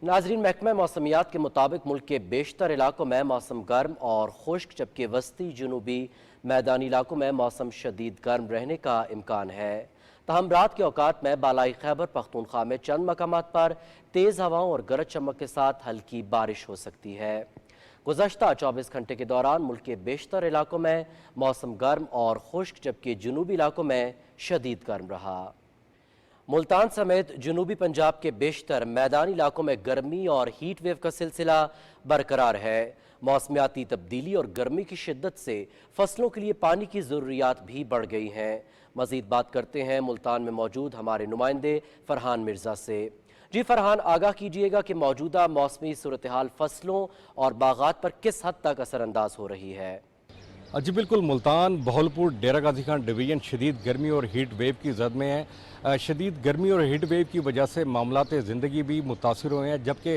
नाजरीन, महकमा मौसमियात के मुताबिक मुल्क के बेशतर इलाकों में मौसम गर्म और खुश्क, जबकि वस्ती जुनूबी मैदानी इलाकों में मौसम शदीद गर्म रहने का इम्कान है। तहम रात के औकात में बालाई खैबर पख्तूनख्वा में चंद मकामात पर तेज़ हवाओं और गरज चमक के साथ हल्की बारिश हो सकती है। गुज़श्ता 24 घंटे के दौरान मुल्क के बेशतर इलाकों में मौसम गर्म और खुश्क, जबकि जुनूबी इलाकों में शदीद गर्म रहा। मुल्तान समेत जुनूबी पंजाब के बेशतर मैदानी इलाकों में गर्मी और हीट वेव का सिलसिला बरकरार है। मौसमियाती तब्दीली और गर्मी की शिद्दत से फसलों के लिए पानी की ज़रूरियात भी बढ़ गई हैं। मज़ीद बात करते हैं मुल्तान में मौजूद हमारे नुमाइंदे फरहान मिर्ज़ा से। जी फरहान, आगाह कीजिएगा कि मौजूदा मौसमी सूरत हाल फसलों और बागात पर किस हद तक असरअंदाज हो रही है? जी बिल्कुल, मुल्तान, बहलपुर, डेरा गाजी खान डिवीज़न शदीद गर्मी और हीट वेव की जद में है। शदीद गर्मी और हीट वेव की वजह से मामलात ज़िंदगी भी मुतासिर हुए हैं, जबकि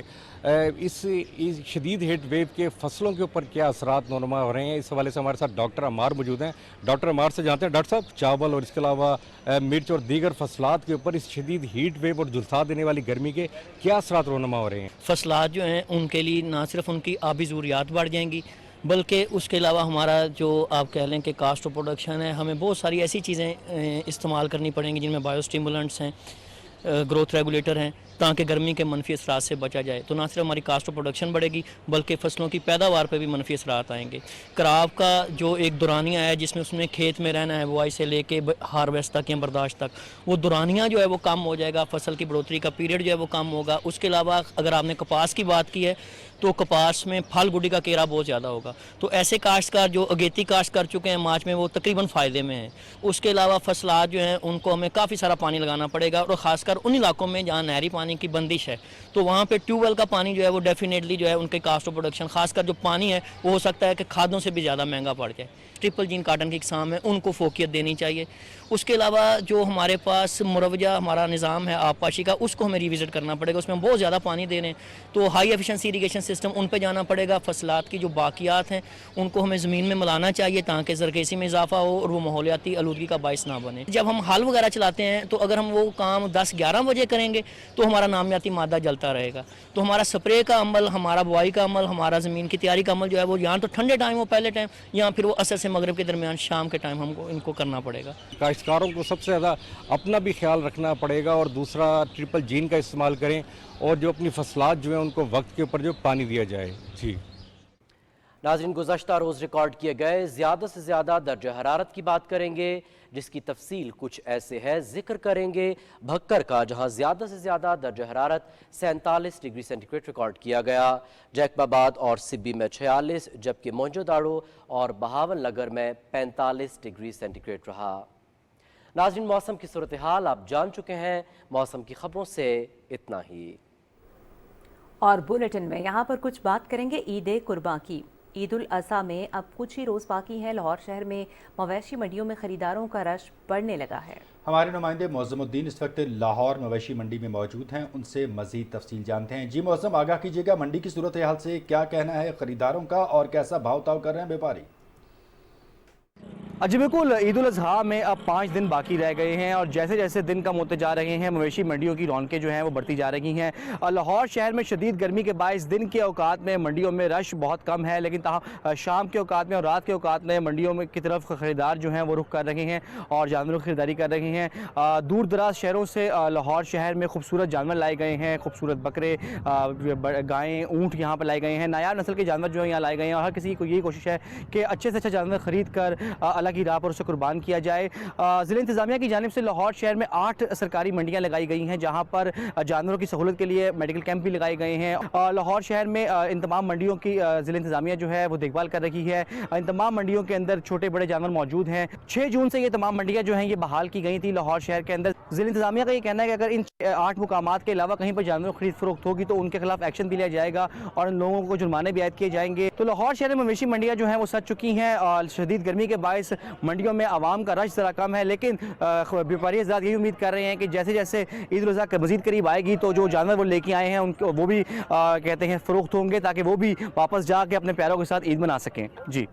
इस शदीद हीट वेव के फसलों के ऊपर क्या असरात नुमा हो रहे हैं, इस हवाले से हमारे साथ डॉक्टर अमार मौजूद हैं। डॉक्टर अमार से जानते हैं, डॉक्टर साहब, चावल और इसके अलावा मिर्च और दीगर फसलात के ऊपर इस शदीद हीट वेव और झुलसा देने वाली गर्मी के क्या असरात नुमा हो रहे हैं? फसलात जो हैं उनके लिए ना सिर्फ उनकी आबी ज़रूरियात बढ़ जाएंगी, बल्कि उसके अलावा हमारा जो आप कह लें कि कास्ट ऑफ प्रोडक्शन है, हमें बहुत सारी ऐसी चीज़ें इस्तेमाल करनी पड़ेंगी जिनमें बायोस्टिमुलेंट्स हैं, ग्रोथ रेगुलेटर हैं, ताकि गर्मी के मनफी असरात से बचा जाए। तो ना सिर्फ हमारी कास्ट ऑफ प्रोडक्शन बढ़ेगी, बल्कि फसलों की पैदावार पर भी मनफी असरात आएंगे। क्रॉप का जो एक दुरानिया है जिसमें उसने खेत में रहना है बुआई से लेके हार्वेस्ट तक या बर्दाश्त तक, वो दुरानिया जो है वो कम हो जाएगा, फसल की बढ़ोतरी का पीरियड जो है वो कम होगा। उसके अलावा अगर आपने कपास की बात की है तो कपास में फल गुडी का केरा बहुत ज़्यादा होगा। तो ऐसे काश्तकार जो अगेती काश्त कर चुके हैं मार्च में, वो तकरीबन फ़ायदे में हैं। उसके अलावा फसलात जो हैं उनको हमें काफ़ी सारा पानी लगाना पड़ेगा, और ख़ासकर उन इलाकों में जहाँ नहरी पानी की बंदिश है, तो वहाँ पे ट्यूबवेल का पानी जो है वो डेफिनेटली जो है उनके कास्ट ऑफ प्रोडक्शन, खासकर जो पानी है वो हो सकता है कि खादों से भी ज़्यादा महंगा पड़ जाए। ट्रिपल जीन काटन की किस्म है, उनको फोकियत देनी चाहिए। उसके अलावा जो हमारे पास मुरवजा हमारा निज़ाम है आबपाशी का, उसको हमें रिविज़िट करना पड़ेगा। उसमें हम बहुत ज़्यादा पानी दे रहे हैं, तो हाई एफिशिएंसी इरीगेशन सिस्टम उन पे जाना पड़ेगा। फसलात की जो बाकियात हैं उनको हमें ज़मीन में मिलाना चाहिए ताकि ज़रखेज़ी में इजाफा हो और वो माहौलियाती आलूदगी का बाइस ना बने। जब हम हल वगैरह चलाते हैं तो अगर हम वो काम 10-11 बजे करेंगे तो हमारा नामियाती मादा जलता रहेगा। तो हमारा स्प्रे का अमल, हमारा बुआई का अमल, हमारा ज़मीन की तैयारी का अमल जो है वो यहाँ तो ठंडे टाइम हो पहले टाइम, या फिर वो असर से मगरिब के दरमियान शाम के टाइम हमको इनको करना पड़ेगा। काश्तकारों को सबसे ज़्यादा अपना भी ख्याल रखना पड़ेगा, और दूसरा ट्रिपल जीन का इस्तेमाल करें, और जो अपनी फसलात जो हैं उनको वक्त के ऊपर जो पानी दिया जाए। जी ناظرین گزشتہ روز ریکارڈ کیے گئے زیادہ سے زیادہ درجہ حرارت کی بات کریں گے، جس کی تفصیل کچھ ایسے ہے۔ ذکر کریں گے بھکر کا، جہاں زیادہ سے زیادہ درجہ حرارت 47 ڈگری سینٹی گریڈ ریکارڈ کیا گیا۔ جیکب آباد اور سبی میں 46 جبکہ موہنجو داڑو اور بہاول نگر میں 45 ڈگری سینٹی گریڈ رہا۔ ناظرین موسم کی صورتحال آپ جان چکے ہیں، موسم کی خبروں سے اتنا ہی۔ اور بلیٹن میں یہاں پر کچھ بات کریں گے عید قرباں کی۔ عید الاضحیٰ میں اب کچھ ہی روز باقی ہیں۔ لاہور شہر میں مویشی منڈیوں میں خریداروں کا رش بڑھنے لگا ہے۔ ہمارے نمائندے معظم الدین اس وقت لاہور مویشی منڈی میں موجود ہیں، ان سے مزید تفصیل جانتے ہیں۔ جی معظم، آگاہ کیجیے گا منڈی کی صورتحال سے کیا کہنا ہے خریداروں کا اور کیسا بھاؤ تاؤ کر رہے ہیں بیپاری؟ جی بالکل، عید الاضحیٰ میں اب 5 دن باقی رہ گئے ہیں اور جیسے جیسے دن کم ہوتے جا رہے ہیں مویشی منڈیوں کی رونقیں جو ہیں وہ بڑھتی جا رہی ہیں۔ لاہور شہر میں شدید گرمی کے باعث دن کے اوقات میں منڈیوں میں رش بہت کم ہے، لیکن تاہم شام کے اوقات میں اور رات کے اوقات میں منڈیوں میں کی طرف خریدار جو ہیں وہ رخ کر رہے ہیں اور جانوروں کی خریداری کر رہے ہیں۔ دور دراز شہروں سے لاہور شہر میں خوبصورت جانور لائے گئے ہیں، خوبصورت بکرے، گائیں، اونٹ یہاں پر لائے گئے ہیں، نایاب نسل کے جانور جو ہیں یہاں لائے گئے ہیں اور ہر کسی کو یہی کوشش ہے کہ اچھے سے اچھا جانور خرید کر اللہ کی راہ پر اسے قربان کیا جائے۔ ضلع انتظامیہ کی جانب سے لاہور شہر میں 8 سرکاری منڈیاں لگائی گئی ہیں، جہاں پر جانوروں کی سہولت کے لیے میڈیکل کیمپ بھی لگائے گئے ہیں۔ لاہور شہر میں ان تمام منڈیوں کی ضلع انتظامیہ جو ہے وہ دیکھ بھال کر رہی ہے۔ ان تمام منڈیوں کے اندر چھوٹے بڑے جانور موجود ہیں۔ 6 جون سے یہ تمام منڈیاں جو ہیں یہ بحال کی گئی تھی لاہور شہر کے اندر۔ ضلع انتظامیہ کا یہ کہنا ہے کہ اگر ان 8 مقامات کے علاوہ کہیں پر جانوروں خرید فروخت ہوگی تو ان کے خلاف ایکشن بھی لیا جائے گا اور ان لوگوں کو جرمانے بھی عائد کیے جائیں گے۔ تو لاہور شہر میں مویشی منڈیاں جو ہیں وہ سج چکی ہیں اور شدید گرمی کے باعث منڈیوں میں عوام کا رش ذرا کم ہے، لیکن بیپاری حضرات یہی امید کر رہے ہیں کہ جیسے جیسے عید الاضحیٰ مزید قریب آئے گی تو جو جانور وہ لے کے آئے ہیں ان کو وہ بھی کہتے ہیں فروخت ہوں گے تاکہ وہ بھی واپس جا کے اپنے پیاروں کے ساتھ عید منا سکیں۔ جی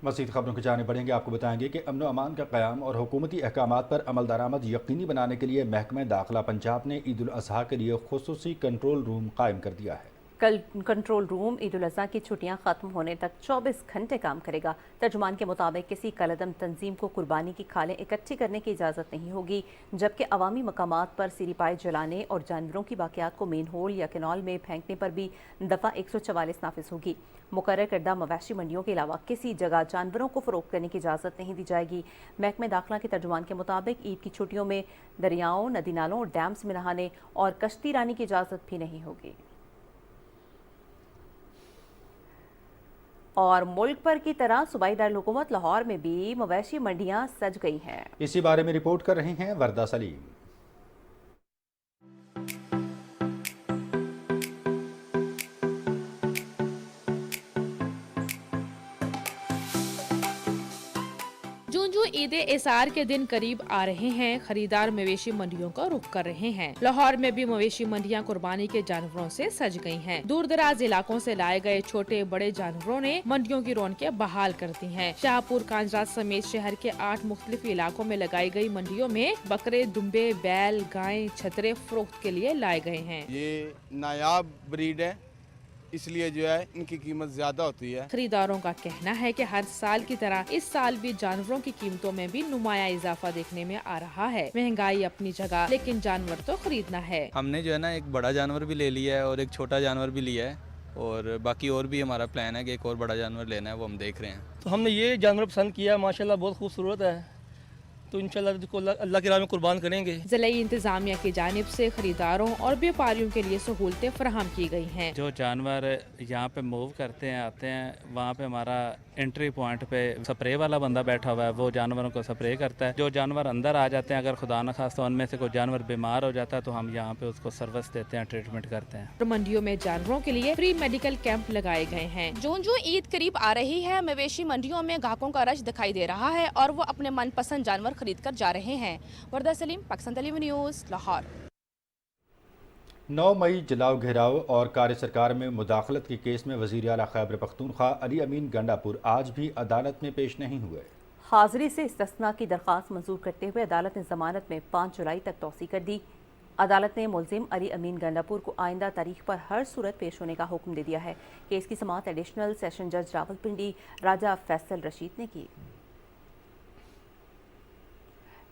مزید خبروں کی جانب بڑھیں گے، آپ کو بتائیں گے کہ امن و امان کا قیام اور حکومتی احکامات پر عمل درآمد یقینی بنانے کے لیے محکمہ داخلہ پنجاب نے عید الاضحیٰ کے لیے خصوصی کنٹرول روم قائم کر دیا ہے۔ کنٹرول روم عید الاضحیٰ کی چھٹیاں ختم ہونے تک 24 گھنٹے کام کرے گا۔ ترجمان کے مطابق کسی کالعدم تنظیم کو قربانی کی کھالیں اکٹھی کرنے کی اجازت نہیں ہوگی، جبکہ عوامی مقامات پر سیری پائے جلانے اور جانوروں کی باقیات کو مین ہول یا کینال میں پھینکنے پر بھی دفعہ 144 نافذ ہوگی۔ مقرر کردہ مویشی منڈیوں کے علاوہ کسی جگہ جانوروں کو فروخت کرنے کی اجازت نہیں دی جائے گی۔ محکمہ داخلہ کے ترجمان کے مطابق عید کی چھٹیوں میں دریاؤں، ندی نالوں اور ڈیمز میں نہانے اور کشتی رانی کی اجازت بھی نہیں ہوگی۔ اور ملک پر کی طرح صوبائی دارالحکومت لاہور میں بھی مویشی منڈیاں سج گئی ہیں۔ اسی بارے میں رپورٹ کر رہی ہیں وردہ سلیم۔ جو عید اثار کے دن قریب آ رہے ہیں، خریدار مویشی منڈیوں کا رخ کر رہے ہیں۔ لاہور میں بھی مویشی منڈیاں قربانی کے جانوروں سے سج گئی ہیں۔ دور دراز علاقوں سے لائے گئے چھوٹے بڑے جانوروں نے منڈیوں کی رونقیں بحال کر دی ہیں۔ شاہپور کانجرات سمیت شہر کے 8 مختلف علاقوں میں لگائی گئی منڈیوں میں بکرے، دمبے، بیل، گائیں، چھترے فروخت کے لیے لائے گئے ہیں۔ یہ نایاب بریڈ ہے، اس لیے جو ہے ان کی قیمت زیادہ ہوتی ہے۔ خریداروں کا کہنا ہے کہ ہر سال کی طرح اس سال بھی جانوروں کی قیمتوں میں بھی نمایاں اضافہ دیکھنے میں آ رہا ہے۔ مہنگائی اپنی جگہ، لیکن جانور تو خریدنا ہے۔ ہم نے جو ہے نا ایک بڑا جانور بھی لے لیا ہے اور ایک چھوٹا جانور بھی لیا ہے، اور باقی اور بھی ہمارا پلان ہے کہ ایک اور بڑا جانور لینا ہے، وہ ہم دیکھ رہے ہیں۔ تو ہم نے یہ جانور پسند کیا، ماشاءاللہ بہت خوبصورت ہے، تو انشاءاللہ اللہ کی راہ میں قربان کریں گے۔ ضلعی انتظامیہ کی جانب سے خریداروں اور بیوپاریوں کے لیے سہولتیں فراہم کی گئی ہیں۔ جو جانور یہاں پہ موو کرتے ہیں، آتے ہیں، وہاں پہ ہمارا انٹری پوائنٹ پہ سپرے والا بندہ بیٹھا ہوا ہے، وہ جانوروں کو سپرے کرتا ہے۔ جو جانور اندر آ جاتے ہیں، اگر خدا نخواستہ ان میں سے کوئی جانور بیمار ہو جاتا ہے تو ہم یہاں پہ اس کو سروس دیتے ہیں، ٹریٹمنٹ کرتے ہیں۔ منڈیوں میں جانوروں کے لیے فری میڈیکل کیمپ لگائے گئے ہیں۔ جو عید قریب آ رہی ہے، مویشی منڈیوں میں گاہکوں کا رش دکھائی دے رہا ہے اور وہ اپنے من پسند جانور خرید کر جا رہے ہیں۔ وردہ سلیم، پاکستان ٹیلی ویژن نیوز، لاہور۔ 9 مئی جلاؤ گھیراؤ اور کار سرکار میں مداخلت کے کیس میں وزیر اعلیٰ خیبر پختونخوا علی امین گنڈاپور آج بھی عدالت میں پیش نہیں ہوئے۔ حاضری سے استثناء کی درخواست منظور کرتے ہوئے عدالت نے ضمانت میں 5 جولائی تک توسیع کر دی۔ عدالت نے ملزم علی امین گنڈاپور کو آئندہ تاریخ پر ہر صورت پیش ہونے کا حکم دے دیا ہے۔ کیس کی سماعت ایڈیشنل سیشن جج راولپنڈی راجہ فیصل رشید نے کی۔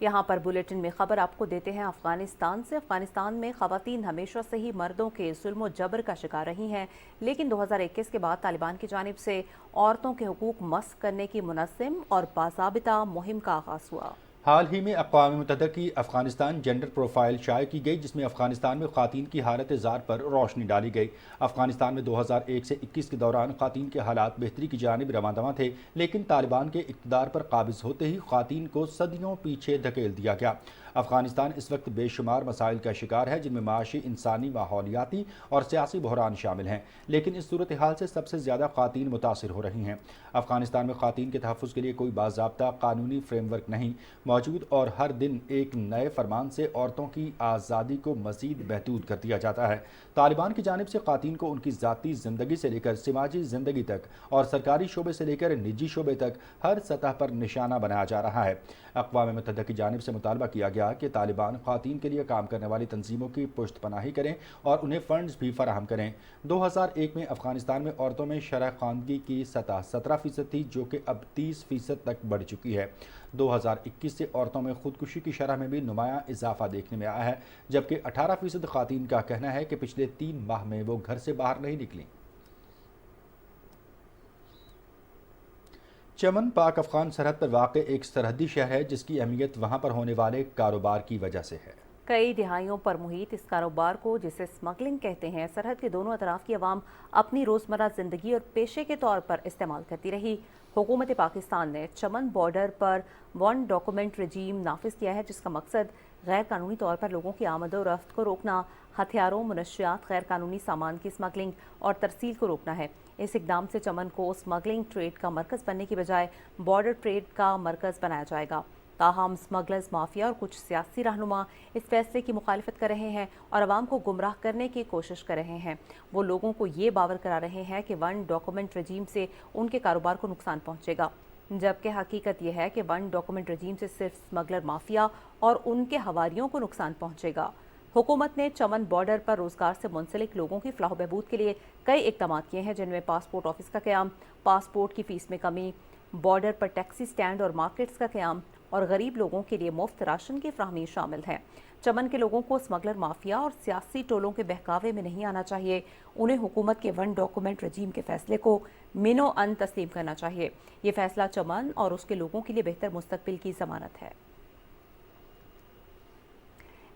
यहाँ पर बुलेटिन में खबर आपको देते हैं अफगानिस्तान से। अफगानिस्तान में खवातीन हमेशा से ही मर्दों के जुल्म जबर का शिकार रही हैं, लेकिन 2021 के बाद तालिबान की जानिब से औरतों के हुकूक मस्क करने की मुनज़्ज़म और बाज़ाबिता मुहिम का आगाज़ हुआ। हाल ही में अक़वाम मुत्तहिदा की अफगानिस्तान जेंडर प्रोफाइल शाये की गई, जिसमें अफगानिस्तान में ख़ातीन की हालत ज़ार पर रोशनी डाली गई। अफगानिस्तान में 2001 से 21 के दौरान ख़ातीन के हालात बेहतरी की जानिब रवां थे, लेकिन तालिबान के इक़्तिदार पर काबिज़ होते ही ख़ातीन को सदियों पीछे धकेल दिया गया। अफगानिस्तान इस वक्त बेशुमार मसाइल का शिकार है, जिनमें माशी, इंसानी, माहौलियाती और सियासी बहरान शामिल हैं, लेकिन इस सूरत हाल से सबसे ज़्यादा ख़ातीन मुतासिर हो रही हैं। अफगानिस्तान में ख़ातीन के तहफ़्फ़ुज़ के लिए कोई बाज़ाब्ता कानूनी फ्रेमवर्क नहीं मौजूद और हर दिन एक नए फरमान से औरतों की आज़ादी को मज़ीद महदूद कर दिया जाता है। तालिबान की जानिब से ख़ातीन को उनकी ज़ाती ज़िंदगी से लेकर समाजी ज़िंदगी तक और सरकारी शोबे से लेकर निजी शोबे तक हर सतह पर निशाना बनाया जा रहा है। अक़वाम मुत्तहिदा की जानिब से मुतालबा किया गया कि तालिबान ख़ातीन के लिए काम करने वाली तंजीमों की पुश्त पनाही करें और उन्हें फ़ंड्स भी फराहम करें। 2001 में अफ़गानिस्तान में औरतों में शरह ख़वानगी की सतह 17% थी, जो कि अब 30% तक बढ़ चुकी है। 2021 से औरतों में खुदकुशी की शरह में भी नुमायां इजाफा देखने में आया है, जबकि 18% ख़वातीन का कहना है कि पिछले 3 माह में वो घर से बाहर नहीं निकली। चमन पाक अफगान सरहद पर वाक़ एक सरहदी शहर है, जिसकी अहमियत वहाँ पर होने वाले कारोबार की वजह से है। कई दिहाइयों पर मुहित इस कारोबार को, जिसे स्मगलिंग कहते हैं, सरहद के दोनों अतराफ की आवाम अपनी रोज़मर्रा ज़िंदगी और पेशे के तौर पर इस्तेमाल करती रही। हुकूमत पाकिस्तान ने चमन बॉर्डर पर वन डॉक्यूमेंट रजीम नाफिज किया है, जिसका मकसद गैर कानूनी तौर पर लोगों की आमद और रफ्त को रोकना, हथियारों, मुनशियात, गैर कानूनी सामान की स्मगलिंग और तरसील को रोकना है। इस इकदाम से चमन को स्मगलिंग ट्रेड का मरकज़ बनने की बजाय बॉर्डर ट्रेड का मरकज़ बनाया जाएगा। ताहम स्मगलर्स माफिया और कुछ सियासी रहनुमा इस फैसले की मुखालिफत कर रहे हैं और आवाम को गुमराह करने की कोशिश कर रहे हैं। वो लोगों को ये बावर करा रहे हैं कि वन डॉक्यूमेंट रजीम से उनके कारोबार को नुकसान पहुंचेगा, जबकि हकीकत यह है कि वन डॉक्यूमेंट रजीम से सिर्फ स्मगलर माफिया और उनके हवारियों को नुकसान पहुंचेगा। हुकूमत ने चमन बॉर्डर पर रोजगार से मुंसलिक लोगों की फलाह बहबूद के लिए कई इकदाम किए हैं, जिनमें पासपोर्ट ऑफिस का क़याम, पासपोर्ट की फ़ीस में कमी, बॉर्डर पर टैक्सी स्टैंड और मार्केट्स का क़याम और गरीब लोगों के लिए मुफ्त राशन की फ्राहमी शामिल है। चमन के लोगों को स्मगलर माफिया और सियासी टोलों के बहकावे में नहीं आना चाहिए। उन्हें हुकूमत के वन डॉक्यूमेंट रजीम के फैसले को मिनो अन तस्लीम करना चाहिए। ये फैसला चमन और उसके लोगों के लिए बेहतर मुस्तकबिल की ज़मानत है।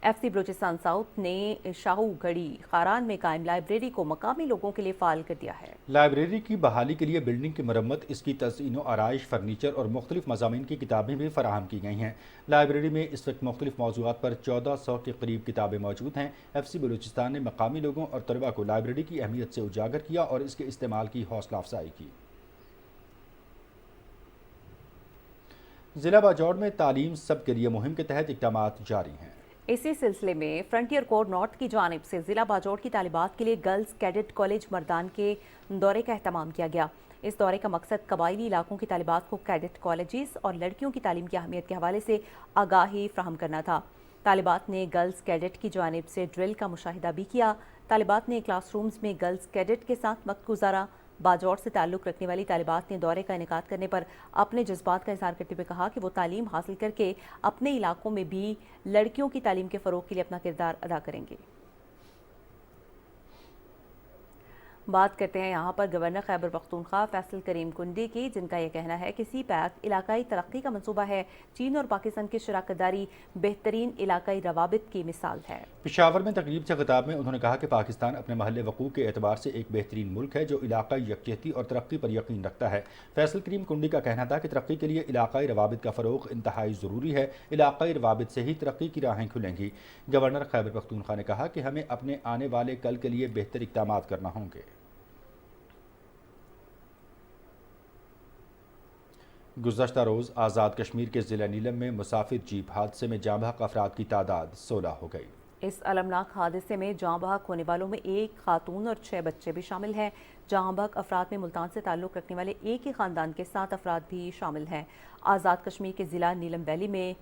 FC बलूचिस्तान साउथ ने शाहू गढ़ी खारान में कायम लाइब्रेरी को मकामी लोगों के लिए फाल कर दिया है। लाइब्रेरी की बहाली के लिए बिल्डिंग की मरम्मत, इसकी तज़ीन व आराइश, फर्नीचर और मुख्तलिफ मज़ामीन की किताबें भी फराहम की गई हैं। लाइब्रेरी में इस वक्त मुख्तलिफ मौज़ूआत पर 1400 के करीब किताबें मौजूद हैं। FC बलूचिस्तान ने मकामी लोगों और तलबा को लाइब्रेरी की अहमियत से उजागर किया और इसके इस्तेमाल की हौसला अफजाई की। ज़िला बाजौड़ में तालीम सब के लिए मुहिम के तहत इक़दाम जारी हैं। इसी सिलसिले में फ्रंटियर कोर नॉर्थ की जानिब से ज़िला बाजौड़ की तालिबात के लिए गर्ल्स कैडेट कॉलेज मर्दान के दौरे का एहतमाम किया गया। इस दौरे का मकसद कबायली इलाकों की तालिबात को कैडेट कॉलेजेस और लड़कियों की तालीम की अहमियत के हवाले से आगाही फ्राहम करना था। तालिबात ने गर्ल्स कैडेट की जानिब से ड्रिल का मुशाहिदा भी किया। तालिबात ने क्लासरूम्स में गर्ल्स कैडेट के साथ वक्त गुजारा। बाजौड़ से ताल्लुक़ रखने वाली तालिबात ने दौरे का इनेकाद करने पर अपने जज्बात का इज़हार करते हुए कहा कि वो तालीम हासिल करके अपने इलाकों में भी लड़कियों की तालीम के फ़रोग़ के लिए अपना किरदार अदा करेंगे। बात करते हैं यहाँ पर गवर्नर खैबर पख्तूनख्वा फैसल करीम कुंडी की, जिनका यह कहना है कि CPAC इलाकाई तरक्की का मंसूबा है। चीन और पाकिस्तान की शराकतदारी बेहतरीन इलाकाई रवाबित की मिसाल है। पेशावर में तकरीब से खिताब में उन्होंने कहा कि पाकिस्तान अपने महल वक़ूफ़ के एतबार से एक बेहतरीन मुल्क है, जो इलाकाई यकजहती और तरक्की पर यकीन रखता है। फैसल करीम कुंडी का कहना था कि तरक्की के लिए इलाकाई रवाबित का फ़रोग़ इंतहाई ज़रूरी है। इलाकाई रवाबित से ही तरक्की की राहें खुलेंगी। गवर्नर खैबर पख्तूनख्वा ने कहा कि हमें अपने आने वाले कल के लिए बेहतर इक़दाम करना होंगे। गुज़श्ता रोज़ आज़ाद कश्मीर के ज़िला नीलम में मुसाफिर जीप हादसे में जाँ बहक अफराद की तादाद 16 हो गई। इस अलमनाक हादसे में जाँ बहक होने वालों में एक खातून और 6 बच्चे भी शामिल हैं। जाँ बहक अफराद में मुल्तान से ताल्लुक़ रखने वाले एक ही ख़ानदान के 7 अफराद भी शामिल हैं। आज़ाद कश्मीर के ज़िला नीलम वैली में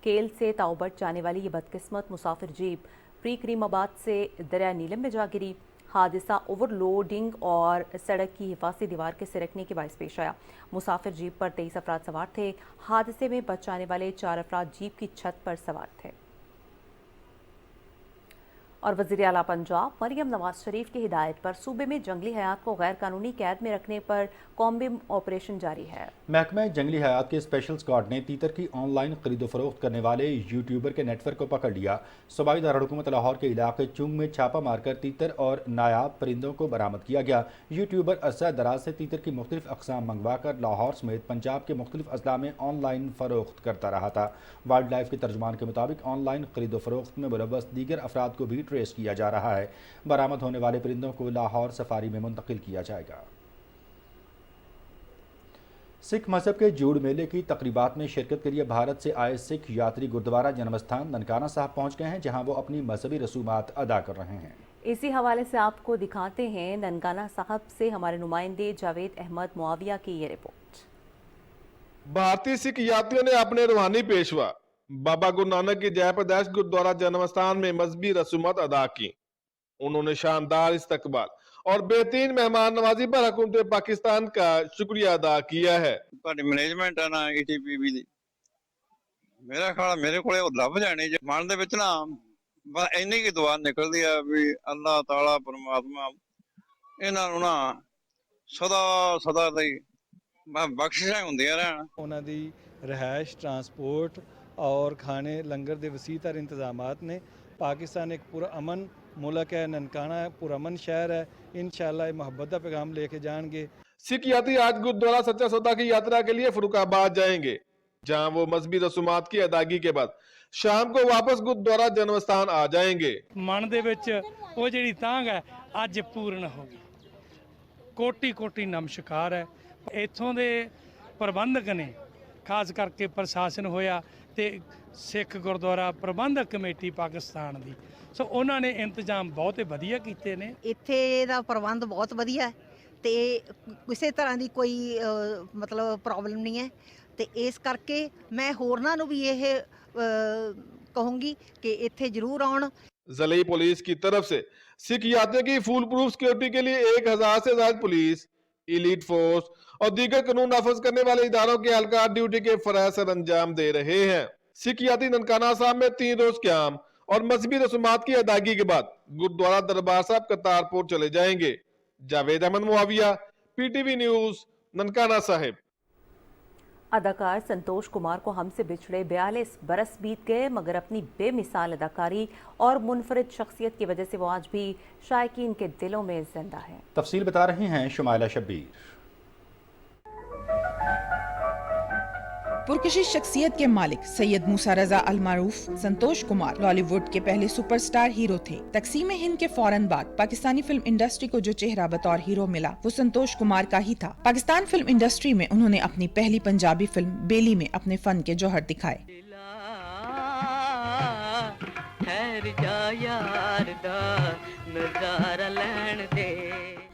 केल से ताओबट जाने वाली ये बदकिस्मत मुसाफिर जीप प्री करीमाबाद से दरिया नीलम में जा गिरी। हादसा ओवरलोडिंग और सड़क की हिफाजती दीवार के सिरकने के बायस पेश आया। मुसाफिर जीप पर 23 अफराद सवार थे। हादसे में बच जाने वाले 4 अफराद जीप की छत पर सवार थे। और वज़ीर आला पंजाब मरियम नवाज शरीफ की हिदायत पर सूबे में जंगली हयात को गैर कानूनी कैद में रखने पर कॉम्बिंग ऑपरेशन जारी है। महकमा जंगली हयात के स्पेशल स्क्वाड ने तीतर की ऑनलाइन खरीदो फरोख्त करने वाले यूट्यूबर के नेटवर्क को पकड़ लिया। सूबाई दारकूमत लाहौर के इलाके चुंग में छापा मारकर तीतर और नायाब परिंदों को बरामद किया गया। यूट्यूबर अरसा दराज से तीतर की मुख्तलिफ अकसाम मंगवा कर लाहौर समेत पंजाब के मुख्तलिफ अजला में ऑनलाइन फरोख्त करता रहा था। वाइल्ड लाइफ के तर्जुमान के मुताबिक ऑनलाइन खरीदो फरोख्त में मुलव्वस दीगर अफराद को भी ट्रेस किया जा रहा है। बरामद होने वाले परिंदों को लाहौर सफारी में मुंतकिल किया जाएगा। सिख मजहब के जूड़ मेले की तकरीबात में शिरकत के लिए भारत से आए सिख यात्री गुरुद्वारा जन्मस्थान ननकाना साहब पहुंच गए हैं, जहां वो अपनी मजहबी रसूमात अदा कर रहे हैं। इसी हवाले से आपको दिखाते हैं ननकाना साहब से हमारे नुमाइंदे जावेद अहमद मुआविया की ये रिपोर्ट। भारतीय सिख यात्रियों ने अपने रूहानी पेशवा बाबा गुरु नानक की जय प्रदेश गुरुद्वारा जन्मस्थान में मजहबी रसूमात अदा की। उन्होंने शानदार इस्तकबाल और बेहतरीन मेहमान नवाजी पर हुकूमत पाकिस्तान का शुक्रिया अदा किया है। मैनेजमेंट है ना ETPB दी, मेरा ख्याल मेरे को लभ जाने मन दे विच ना बस इन्नी की दुआ निकलदी है भी अल्लाह ताला परमात्मा इन्हां नूं ना सदा सदा लई बख्शिशां हुंदियां रहन। उन्हां दी रिहाइश ट्रांसपोर्ट और खाने लंगर दे वसीतर इंतजामात ने पाकिस्तान एक पुरअमन मुल्क है, ननकाना पुरअमन शहर है। इंशाअल्लाह मोहब्बत का पैगाम लेके जाएंगे। सिख यात्री आज गुरुद्वारा सच्चा सौदा की यात्रा के लिए फरुखाबाद जाएंगे, जहां वो मजहबी रसूमात की अदायगी के बाद शाम को वापस गुरुद्वारा जन्मस्थान आ जाएंगे। मन दे विच वो जिहड़ी तांग है अज पूर्ण हो गई। कोटि कोटि नमस्कार है। इत्थों दे प्रबंधक ने खास करके प्रशासन होया ते सिख गुरुद्वारा प्रबंधक कमेटी पाकिस्तान दी, सो उन्होंने ने इंतजाम बहुत वधिया कीते ने। इत्थे दा प्रबंध बहुत वधिया है ते किसी तरह की कोई मतलब प्रॉब्लम नहीं है ते इस करके मैं होरनां नूं भी यह कहूँगी कि इत्थे जरूर आउण। ज़िले पुलिस की तरफ से सिख यात्रियों की फुल प्रूफ सिक्योरिटी के लिए 1000 से ज्यादा पुलिस, एलीट फोर्स और दीगर कानून नाफज करने वाले इदारों के एहलकार ड्यूटी के फराज सर अंजाम दे रहे हैं। सिख यात्री ननकाना साहब में 3 रोज क्याम और मजहबी रसूमात की अदायगी के बाद गुरुद्वारा दरबार साहब करतारपुर चले जाएंगे। Javed Ahmed Muawiya, PTV news, Nankana Sahib. अदाकार संतोष कुमार को हमसे बिछड़े 42 बरस बीत गए, मगर अपनी बेमिसाल अदाकारी और मुनफरिद शख्सियत की वजह से वो आज भी शायकीन के दिलों में जिंदा है। तफसील बता रही हैं शुमाइला शब्बीर। पुरकशिश शख्सियत के मालिक सैयद मूसा रजा अल मारूफ संतोष कुमार बॉलीवुड के पहले सुपरस्टार हीरो थे। तकसीम हिंद के फौरन बाद पाकिस्तानी फिल्म इंडस्ट्री को जो चेहरा बतौर हीरो मिला वो संतोष कुमार का ही था। पाकिस्तान फिल्म इंडस्ट्री में उन्होंने अपनी पहली पंजाबी फिल्म बेली में अपने फन के जौहर दिखाए।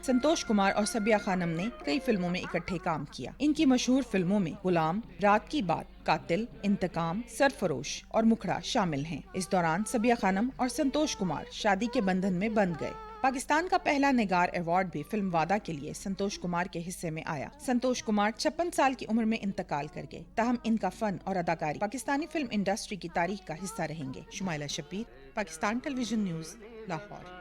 संतोष कुमार और सबिया खानम ने कई फिल्मों में इकट्ठे काम किया। इनकी मशहूर फिल्मों में गुलाम, रात की बात, कातिल, इंतकाम, सरफरोश और मुखड़ा शामिल हैं। इस दौरान सबिया खानम और संतोष कुमार शादी के बंधन में बंध गए। पाकिस्तान का पहला निगार अवार्ड भी फिल्म वादा के लिए संतोष कुमार के हिस्से में आया। संतोष कुमार 56 साल की उम्र में इंतकाल कर गए। ताहम इनका फन और अदाकारी पाकिस्तानी फिल्म इंडस्ट्री की तारीख का हिस्सा रहेंगे। Shumaila Shabbir, Pakistan television news, Lahore.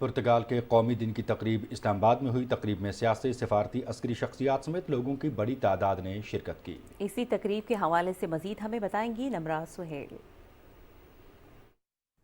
पुर्तगाल के कौमी दिन की तकरीब इस्लामाबाद में हुई। तकरीब में सियासी, सिफारती, अस्करी शख्सियात समेत लोगों की बड़ी तादाद ने शिरकत की। इसी तकरीब के हवाले से मजीद हमें बताएंगी नमरा सुहेल।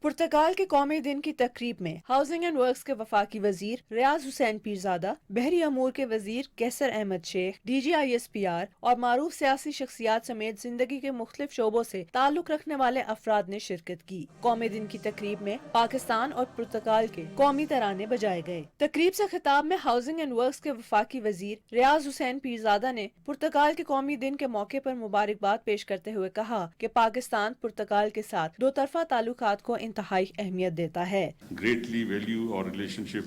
पुर्तगाल के कौमी दिन की तकरीब में हाउसिंग एंड वर्क्स के वफाकी वजीर रियाज हुसैन पीरजादा, बहरी अमूर के वजीर कैसर अहमद शेख, DGISPR और मारूफ सियासी शख्सियात समेत जिंदगी के मुख्तलिफ शोबों से ताल्लुक रखने वाले अफराद ने शिरकत की। कौमी दिन की तकरीब में पाकिस्तान और पुर्तगाल के कौमी तराने बजाए गए। तकरीब से खिताब में हाउसिंग एंड वर्क्स के वफाकी वजीर रियाज हुसैन पीरजादा ने पुर्तगाल के कौमी दिन के मौके पर मुबारकबाद पेश करते हुए कहा कि पाकिस्तान पुर्तगाल के साथ दो तरफा ताल्लुकात को इंतहाई अहमियत देता है। Greatly value our relationship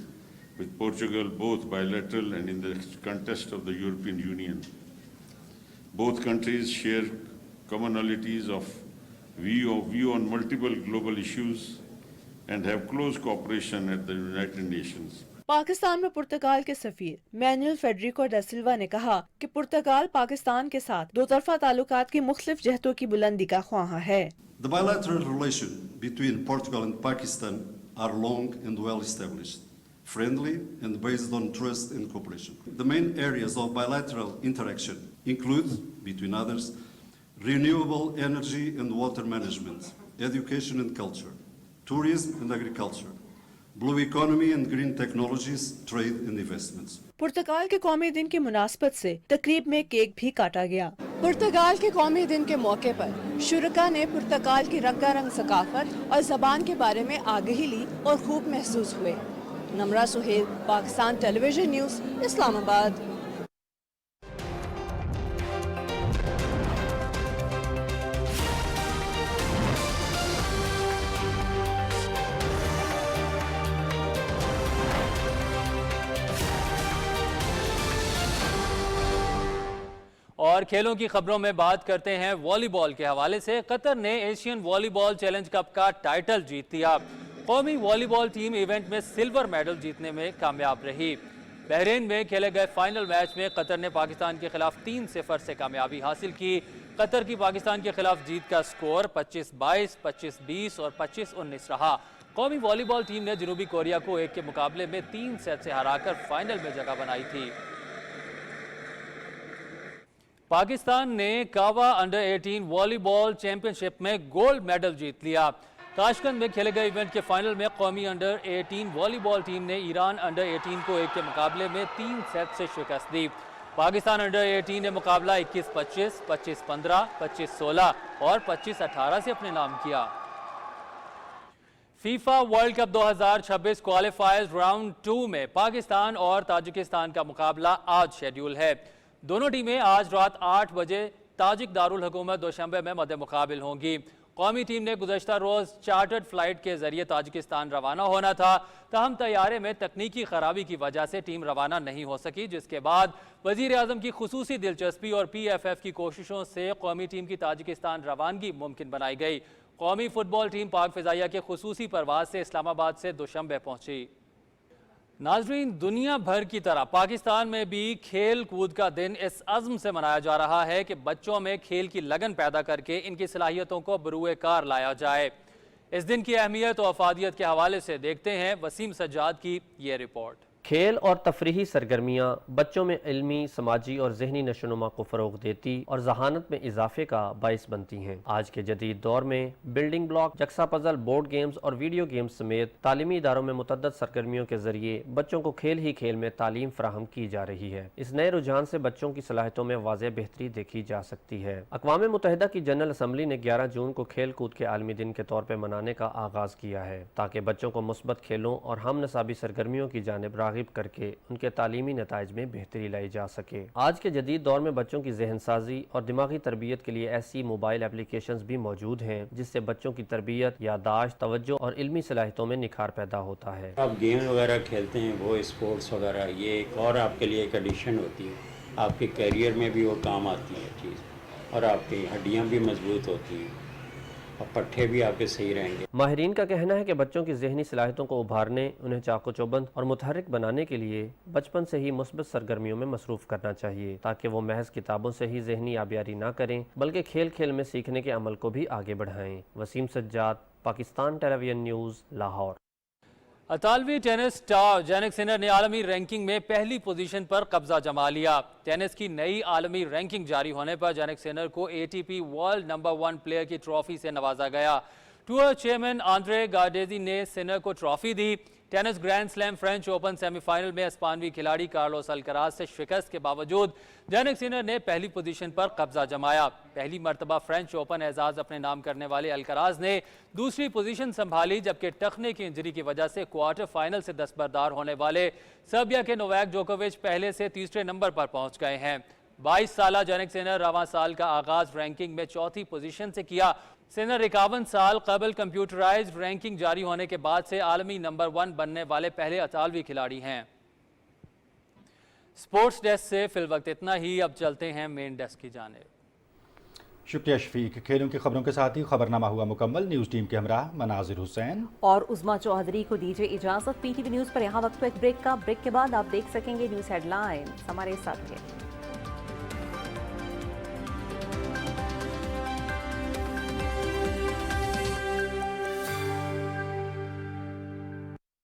with Portugal, both bilateral and in the context of the European Union. Both countries share commonalities of view on multiple global issues and have close cooperation at the United Nations. Pakistan में पुर्तगाल के सफीर manual Federico डा सिल्वा ने कहा कि पुर्तगाल पाकिस्तान के साथ दो तरफा ताल्लुकात की मुख्तलिफ जहतों की बुलंदी का ख्वाहां है। The bilateral relation between Portugal and Pakistan are long and well established, friendly and based on trust and cooperation. The main areas of bilateral interaction include, between others, renewable energy and water management, education and culture, tourism and agriculture, blue economy and green technologies, trade and investments. पुर्तगाल के कौमी दिन की मुनासबत से तकरीब में cake भी काटा गया। पुर्तगाल के कौमी दिन के मौके पर शुरका ने पुर्तगाल की रंगारंग सकाफत और ज़बान के बारे में आगाही ली और खूब महसूस हुए। Namra Suhail, Pakistan television news, Islamabad. और खेलों की खबरों में बात करते हैं वॉलीबॉल के हवाले से। कतर ने एशियन वॉलीबॉल चैलेंज कप का टाइटल जीत लिया। कौमी वॉलीबॉल टीम इवेंट में सिल्वर मेडल जीतने में कामयाब रही। बहरीन में खेले गए फाइनल मैच में कतर ने पाकिस्तान के खिलाफ 3-0 से कामयाबी हासिल की। कतर की पाकिस्तान के खिलाफ जीत का स्कोर 25-22, 25-20 और 25-19 रहा। कौमी वॉलीबॉल टीम ने जनूबी कोरिया को 1 के मुकाबले में 3 सेट से हराकर फाइनल में जगह बनाई थी। पाकिस्तान ने कावा अंडर 18 वॉलीबॉल चैंपियनशिप में गोल्ड मेडल जीत लिया। ताशकंद में खेले गए इवेंट के फाइनल में कौमी अंडर 18 वॉलीबॉल टीम ने ईरान अंडर 18 को 1 के मुकाबले में 3 सेट से शिकस्त दी। पाकिस्तान अंडर 18 ने मुकाबला 21-25, 25-15, 25-16 और 25-18 से अपने नाम किया। फीफा वर्ल्ड कप 2026 क्वालिफायर्स राउंड 2 में पाकिस्तान और ताजिकिस्तान का मुकाबला आज शेड्यूल है। दोनों टीमें आज रात 8 बजे ताजिक दारुल हुकूमत दोशंबे में मद्दे मुकाबिल होंगी। कौमी टीम ने गुज़श्ता रोज़ चार्टर्ड फ्लाइट के जरिए ताजिकिस्तान रवाना होना था, ताहम तैयारे में तकनीकी खराबी की वजह से टीम रवाना नहीं हो सकी, जिसके बाद वज़ीर आज़म की खुसूसी दिलचस्पी और PFF की कोशिशों से कौमी टीम की ताजिकिस्तान रवानगी मुमकिन बनाई गई। कौमी फुटबॉल टीम पाक फ़िज़ाइया के खुसूसी परवाज़ से इस्लामाबाद से दोशंबे पहुंची। नाजरीन, दुनिया भर की तरह पाकिस्तान में भी खेल कूद का दिन इस अज़्म से मनाया जा रहा है कि बच्चों में खेल की लगन पैदा करके इनकी सलाहियतों को बरूए कार लाया जाए। इस दिन की अहमियत और अफादियत के हवाले से देखते हैं वसीम सज्जाद की ये रिपोर्ट। खेल और तफरीही सरगर्मियाँ बच्चों में इल्मी, समाजी और जहनी नशोनुमा को फ़रोग़ देती और जहानत में इजाफे का बाइस बनती हैं। आज के जदीद दौर में building block, jigsaw puzzle, board games और वीडियो गेम्स समेत तालीमी इदारों में मुतअद्दिद सरगर्मियों के जरिए बच्चों को खेल ही खेल में तालीम फराहम की जा रही है। इस नए रुझान से बच्चों की सलाहियतों में वाज़ेह बेहतरी देखी जा सकती है। अक़वाम मुत्तहिदा की जनरल असम्बली ने 11 जून को खेल कूद के आलमी दिन के तौर पर मनाने का आगाज़ किया है, ताकि बच्चों को मुस्बत खेलों और हम नसाबी सरगर्मियों की जानिब राग़िब करके उनके तालीमी नताइज में बेहतरी लाई जा सके। आज के जदीद दौर में बच्चों की जहन साजी और दिमागी तरबियत के लिए ऐसी मोबाइल एप्लीकेशंस भी मौजूद हैं जिससे बच्चों की तरबियत, यादाश्त, तवज्जो और इल्मी सलाहियतों में निखार पैदा होता है। आप गेम वगैरह खेलते हैं, वो स्पोर्ट्स वगैरह, ये एक और आपके लिए एक एडिशन होती है, आपके करियर में भी वो काम आती है चीज़, और आपकी हड्डियाँ भी मजबूत होती हैं और पट्टे भी आपके सही रहेंगे। माहिरीन का कहना है कि बच्चों की ज़हनी सलाहियतों को उभारने, उन्हें चाको चौबंद और मुतहर्रिक बनाने के लिए बचपन से ही मुस्बत सरगर्मियों में मसरूफ़ करना चाहिए, ताकि वो महज किताबों से ही ज़हनी आबियारी ना करें बल्कि खेल खेल में सीखने के अमल को भी आगे बढ़ाएं। Waseem Sajjad, Pakistan television news, Lahore. अतालवी टेनिस स्टार जैनिक सिनर ने आलमी रैंकिंग में पहली पोजीशन पर कब्जा जमा लिया। टेनिस की नई आलमी रैंकिंग जारी होने पर जैनिक सिनर को ATP वर्ल्ड नंबर 1 प्लेयर की ट्रॉफी से नवाजा गया। टूर चेयरमैन आंद्रे गार्डेजी ने सिनर को ट्रॉफी दी। Tennis grand slam French Open semifinal में स्पेनी खिलाड़ी कार्लोस अल्कराज से शिकस्त के बावजूद जैनिक सिनर ने पहली पोजीशन पर कब्जा जमाया। पहली मरतबा फ्रेंच ओपन एजाज अपने नाम करने वाले अल्कराज ने दूसरी पोजीशन संभाली, जबकि टखने की इंजरी की वजह से क्वार्टर फाइनल से दस्तबरदार होने वाले सर्बिया के नोवाक जोकोविच पहले से तीसरे नंबर पर पहुंच गए हैं। 22 साल जैनिक सिनर रवां साल का आगाज रैंकिंग में चौथी पोजीशन से किया। सिनर 51 साल कबल कंप्यूटराइज्ड रैंकिंग जारी होने के बाद से आलमी नंबर 1 बनने वाले पहले अतालवी खिलाड़ी हैं। स्पोर्ट्स डेस्क से फिल वक्त इतना ही। अब चलते हैं मेन डेस्क की जानिब। शुक्रिया शफीक। खेलों की खबरों के साथ ही खबरनामा हुआ मुकम्मल। न्यूज़ टीम के हमरा मनाजिर हुसैन और उज़मा चौधरी को दीजिए इजाजत। PTV न्यूज़ पर यहाँ वक्त को एक ब्रेक के बाद आप देख सकेंगे न्यूज़ हेडलाइंस। हमारे साथ रहिए।